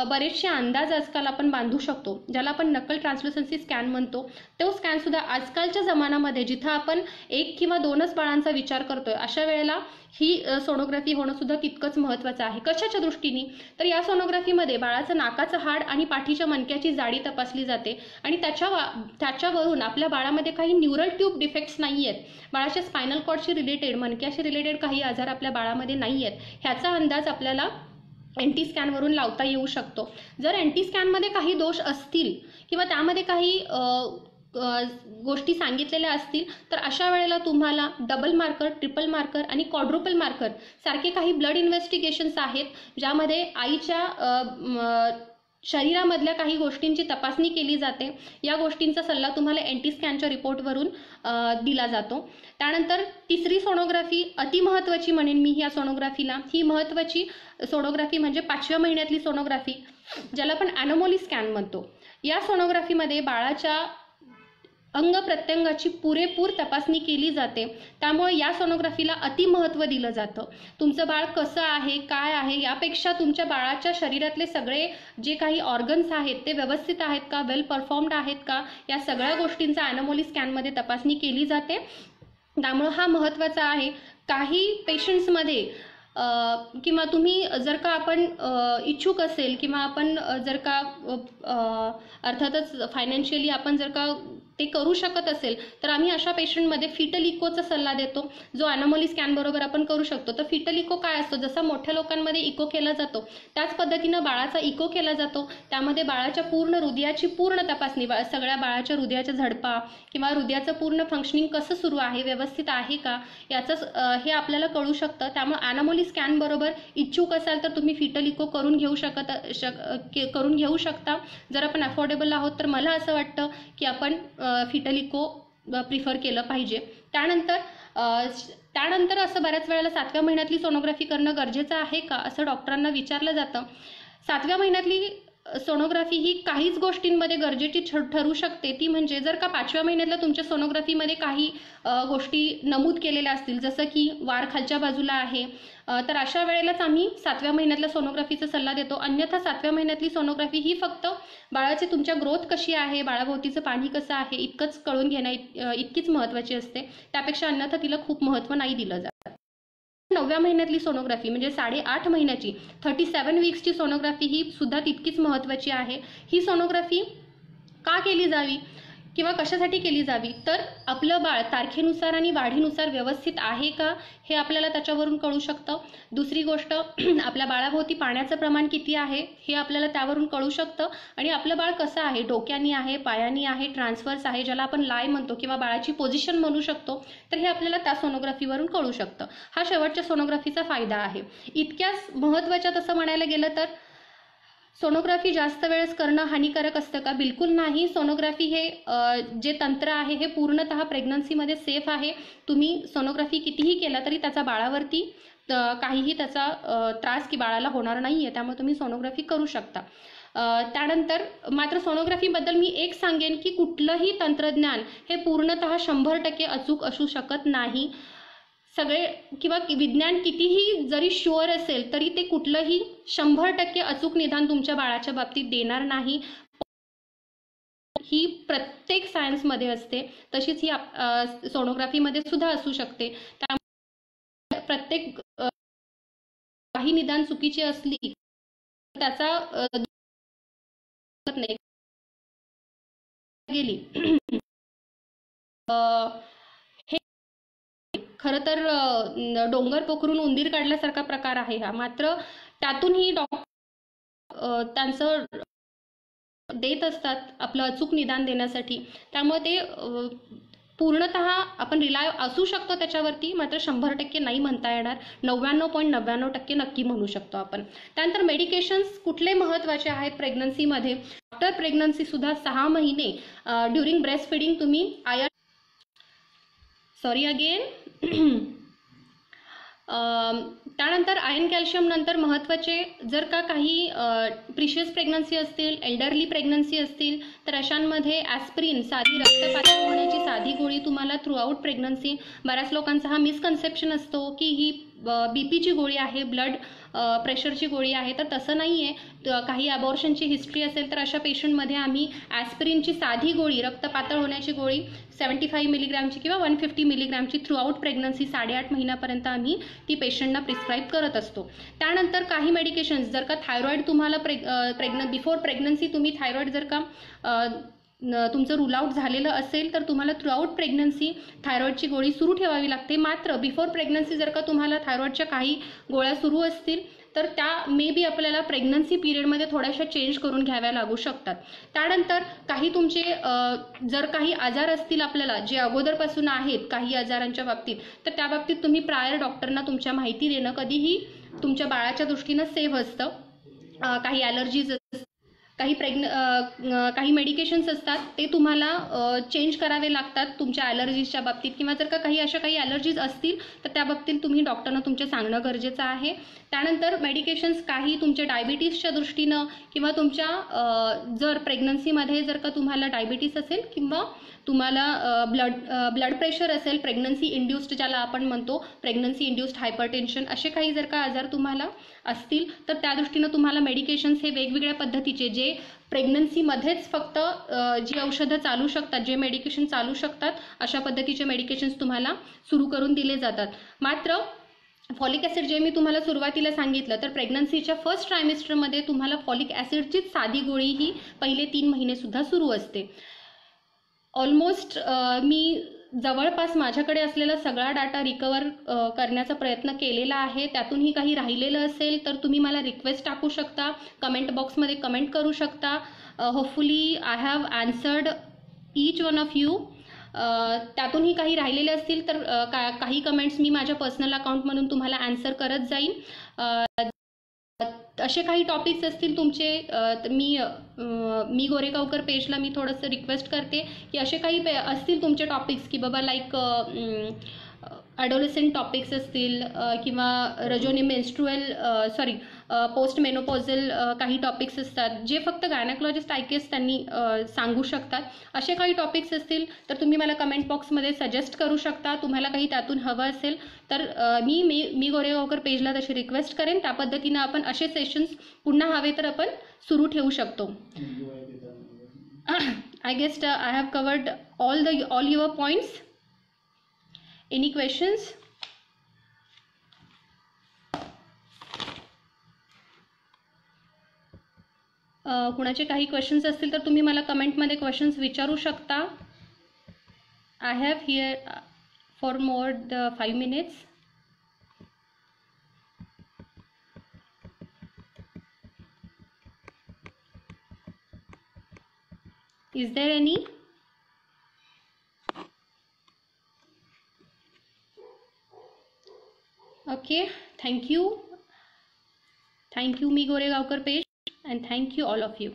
बरेचसे अंदाज आजकाल आपण बांधू शकतो, ज्याला आपण नकल ट्रान्सल्युसन्सी स्कॅन म्हणतो. तो स्कॅनसुद्धा आजकालच्या जमान्यामध्ये जिथं आपण 1 किंवा 2च बाळांचा विचार करतोय, अशा वेळेला ही सोनोग्राफी होणं सुद्धा तितकंच महत्त्वाचं आहे. कशाच्या दृष्टीने? तर या सोनोग्राफीमध्ये बाळाचं नाकाचं हाड आणि पाठीच्या मणक्याची जाडी तपासली जाते आणि त्याच्यावरून आपल्या बाळामध्ये काही न्यूरल ट्यूब डिफेक्ट्स नाही आहेत, बाळाच्या स्पायनल कॉर्डशी रिलेटेड, मणक्याशी रिलेटेड काही आजार आपल्या बाळामध्ये नाही आहेत, ह्याचा अंदाज आपल्याला NT स्कॅनवरून लावता येऊ शकतो. जर NT स्कॅनमध्ये काही दोष असतील किंवा त्यामध्ये काही गोष्टी सांगितलेल्या असतील तर अशा वेळेला तुम्हाला डबल मार्कर, ट्रिपल मार्कर आणि क्वाड्रुपल मार्कर सारखे काही ब्लड इन्व्हेस्टिगेशन्स आहेत, ज्यामध्ये आईच्या शरीरामधल्या काही गोष्टींची तपासणी केली जाते. या गोष्टींचा सल्ला तुम्हाला NT स्कॅनच्या रिपोर्टवरून दिला जातो. त्यानंतर तिसरी सोनोग्राफी अतिमहत्त्वाची म्हणेन मी या सोनोग्राफीला. ही महत्त्वाची सोनोग्राफी म्हणजे 5व्या महिन्यातली सोनोग्राफी, ज्याला आपण ॲनोमली स्कॅन म्हणतो. या सोनोग्राफीमध्ये बाळाच्या अंग प्रत्यंगाची पुरेपूर तपासणी केली जाते. त्यामुळे या सोनोग्राफीला अति महत्त्व दिलं जातं. तुमचं बाळ कसं आहे, काय आहे, यापेक्षा तुमच्या बाळाच्या शरीरातले सगळे जे काही ऑर्गन्स आहेत ते व्यवस्थित आहेत का, वेल परफॉर्म्ड आहेत का, या सगळ्या गोष्टींचा ॲनोमली स्कॅनमध्ये तपासणी केली जाते. त्यामुळं हा महत्त्वाचा आहे. काही पेशंट्समध्ये किंवा तुम्ही जर का आपण इच्छुक असेल किंवा आपण जर का अर्थातच फायनान्शियली आपण जर का ते करू शकत असेल तर आम्ही अशा पेशंटमध्ये फिटल इकोचा सल्ला देतो, जो ॲनोमली स्कॅन बरोबर आपण करू शकतो. तर फिटल इको काय असतो, जसा मोठ्या लोकांमध्ये इको केला जातो त्याच पद्धतीनं बाळाचा इको केला जातो. त्यामध्ये बाळाच्या पूर्ण हृदयाची पूर्ण तपासणी, सगळ्या बाळाच्या हृदयाच्या झडपा किंवा हृदयाचं पूर्ण फंक्शनिंग कसं सुरू आहे, व्यवस्थित आहे का, याचं हे आपल्याला कळू शकतं. त्यामुळे ॲनोमली स्कॅन बरोबर इच्छुक असाल तर तुम्ही फिटल इको करून घेऊ शकता. जर आपण अफोर्डेबल आहोत तर मला असं वाटतं की आपण फिटल इको प्रिफर केलं पाहिजे. त्यानंतर असं बऱ्याच वेळेला 7व्या महिन्यातली सोनोग्राफी करणं गरजेचं आहे का असं डॉक्टरांना विचारलं जातं. 7व्या महिन्यातली सोनोग्राफी ही काहीच गोष्टींमध्ये गरजेची ठरू शकते. ती म्हणजे जर का 5व्या महिन्यातल्या तुमच्या सोनोग्राफीमध्ये काही गोष्टी नमूद केलेल्या असतील, जसं की वार खालच्या बाजूला आहे, तर अशा वेळेलाच आम्ही 7व्या महिन्यातल्या सोनोग्राफीचा सल्ला देतो. अन्यथा 7व्या महिन्यातली सोनोग्राफी ही फक्त बाळाची तुमच्या ग्रोथ कशी आहे, बाळाभोवतीचं पाणी कसं आहे इतकंच कळून घेण्या इतकीच महत्त्वाची असते. त्यापेक्षा अन्यथा तिला खूप महत्त्व नाही दिलं जातं. 9व्या महिन्यातली सोनोग्राफी म्हणजे 8.5 महिन्याची 37 वीक्सची सोनोग्राफी ही सुद्धा तितकीच महत्त्वाची आहे. ही सोनोग्राफी का केली जावी किंवा कशासाठी केली जावी, तर आपलं बाळ तारखेनुसार आणि वाढीनुसार व्यवस्थित आहे का हे आपल्याला त्याच्यावरून कळू शकतं. दुसरी गोष्ट, आपल्या बाळाभोवती पाण्याचं प्रमाण किती आहे हे आपल्याला त्यावरून कळू शकतं. आणि आपलं बाळ कसं आहे, डोक्यानी आहे, पायानी आहे, ट्रान्सफर्स आहे, ज्याला आपण लाय म्हणतो किंवा बाळाची पोझिशन म्हणू शकतो, तर हे आपल्याला त्या सोनोग्राफीवरून कळू शकतं. हा शेवटच्या सोनोग्राफीचा फायदा आहे. इतक्याच महत्त्वाच्या तसं म्हणायला गेलं तर सोनोग्राफी जास्त वेळेस करणं हानिकारक असतं का? बिलकुल नाही. सोनोग्राफी हे जे तंत्र आहे हे पूर्णतः प्रेग्नन्सीमध्ये सेफ आहे. तुम्ही सोनोग्राफी कितीही केला तरी त्याचा बाळावरती काहीही त्याचा त्रास की बाळाला होणार नाही आहे. त्यामुळे तुम्ही सोनोग्राफी करू शकता. त्यानंतर मात्र सोनोग्राफीबद्दल मी एक सांगेन की कुठलंही तंत्रज्ञान हे पूर्णतः 100% अचूक असू शकत नाही. सगळे किंवा विज्ञान कितीही जरी शुअर असेल तरी ते कुठलंही 100% अचूक निदान तुमच्या बाळाच्या बाबतीत देणार नाही. ही प्रत्येक सायन्समध्ये असते, तशीच ही सोनोग्राफीमध्ये सुद्धा असू शकते. त्यामुळे प्रत्येक काही निदान चुकीची असली त्याचा नाही गेली. खरं तर डोंगर पोखरून उंदीर काढल्यासारखा प्रकार आहे हा. मात्र त्यातूनही डॉक्टर त्यांचं देत असतात आपलं अचूक निदान देण्यासाठी. त्यामुळे ते पूर्णतः आपण रिलाय असू शकतो त्याच्यावरती, मात्र 100% नाही म्हणता येणार. 99.99% नक्की म्हणू शकतो आपण. त्यानंतर मेडिकेशन्स कुठले महत्त्वाचे आहेत प्रेग्नन्सीमध्ये. आफ्टर प्रेग्नन्सी सुद्धा 6 महिने ड्युरिंग ब्रेस्ट फिडिंग तुम्ही त्यानंतर आयर्न कॅल्शियम नंतर महत्त्वाचे जर का काही प्रिशियस प्रेग्नन्सी असतील, एल्डरली प्रेग्नन्सी असतील तर अशांमध्ये ॲस्प्रिन, साधी रक्तपातळ होण्याची साधी गोळी तुम्हाला थ्रूआउट प्रेग्नन्सी. बऱ्याच लोकांचा हा मिसकन्सेप्शन असतो की ही बीपीची गोळी आहे, ब्लड प्रेशरची गोळी आहे, तर तसं नाही आहे. काही अबॉर्शनची हिस्ट्री असेल तर अशा पेशंटमध्ये आम्ही ॲस्प्रिनची साधी गोळी, रक्तपातळ होण्याची गोळी 75 मिलीग्रॅमची किंवा 150 मिलीग्रॅमची थ्रूआउट प्रेग्नन्सी 8.5 महिन्यापर्यंत आम्ही ती पेशंटना प्रिस्क्राईब करत असतो. त्यानंतर काही मेडिकेशन्स जर का थायरॉईड तुम्हाला बिफोर प्रेग्नन्सी तुम्ही थायरॉईड जर का तुमचं रूल आउट झालेलं असेल तर तुम्हाला थ्रूआउट प्रेग्नन्सी थायरॉईडची गोळी सुरू ठेवावी लागते. मात्र बिफोर प्रेग्नन्सी जर का तुम्हाला थायरॉईडच्या काही गोळ्या सुरू असतील तर त्या मे बी आपल्याला प्रेग्नन्सी पिरियडमध्ये थोड्याशा चेंज करून घ्याव्या लागू शकतात. त्यानंतर काही तुमचे जर काही आजार असतील आपल्याला जे अगोदरपासून आहेत काही आजारांच्या बाबतीत, तर त्या बाबतीत तुम्ही प्रायर डॉक्टरना तुमच्या माहिती देणं कधीही तुमच्या बाळाच्या दृष्टीनं सेफ असतं. काही ॲलर्जीज, काही मेडिकेशन्स असतात ते तुम्हाला चेंज करावे लागतात तुमच्या ॲलर्जीजच्या बाबतीत, किंवा जर का काही ॲलर्जीज असतील तर त्या बाबतीत तुम्ही डॉक्टरना तुमच्या सांगणं गरजेचं आहे. त्यानंतर मेडिकेशन्स काही तुमच्या डायबिटीसच्या दृष्टीनं किंवा तुमच्या जर प्रेग्नन्सीमध्ये जर का तुम्हाला डायबिटीस असेल किंवा तुम्हाला ब्लड प्रेशर असेल, प्रेग्नन्सी इंड्युस्ड ज्याला आपण म्हणतो, प्रेग्नन्सी इंड्युस्ड हायपरटेन्शन, असे काही जर का आजार तुम्हाला असतील तर त्या दृष्टीनं तुम्हाला मेडिकेशन्स हे वेगवेगळ्या पद्धतीचे, जे प्रेग्नन्सीमध्येच फक्त जी औषधं चालू शकतात, जे मेडिकेशन चालू शकतात, अशा पद्धतीचे मेडिकेशन्स तुम्हाला सुरू करून दिले जातात. मात्र फॉलिक ॲसिड जे मी तुम्हाला सुरुवातीला सांगितलं, तर प्रेग्नन्सीच्या फर्स्ट ट्रायमिस्टरमध्ये तुम्हाला फॉलिक ॲसिडचीच साधी गोळी ही पहिले 3 महिनेसुद्धा सुरू असते. ऑलमोस्ट मी जवळपास माझ्याकडे असलेला सगळा डाटा रिकवर करण्याचा प्रयत्न केलेला आहे. त्यातूनही काही राहिलेलं असेल तर तुम्ही मला रिक्वेस्ट टाकू शकता, कमेंट बॉक्समध्ये कमेंट करू शकता. Hopefully I have answered each one of you. त्यातूनही काही राहिलेले असतील तर काही कमेंट्स मी माझ्या पर्सनल अकाउंटमधून तुम्हाला आन्सर करत जाईन. असे काही टॉपिक्स असतील तुमचे तर मी गोरेगावकर पेजला मी थोडंसं रिक्वेस्ट करते की असे काही असतील तुमचे टॉपिक्स की बाबा लाईक ॲडोलेसेंट टॉपिक्स असतील किंवा मेन्स्ट्रुअल पोस्ट मेनोपॉझल काही टॉपिक्स असतात जे फक्त गायनेकोलॉजिस्ट IKS त्यांनी सांगू शकतात. असे काही टॉपिक्स असतील तर तुम्ही मला कमेंट बॉक्समध्ये सजेस्ट करू शकता. तुम्हाला काही त्यातून हवं असेल तर मी गोरेगावकर पेजला तशी रिक्वेस्ट करेन. त्या पद्धतीनं आपण असे सेशन्स पुन्हा हवे तर आपण सुरू ठेवू शकतो. I guess I have covered all your points. Any questions? कुणाचे काही क्वेश्चन्स असतील तर तुम्ही मला कमेंटमध्ये क्वेश्चन्स विचारू शकता. I have here for more 5 minutes. Is there any? Okay, thank you. Thank you, me Goregaonkar page, and thank you all of you.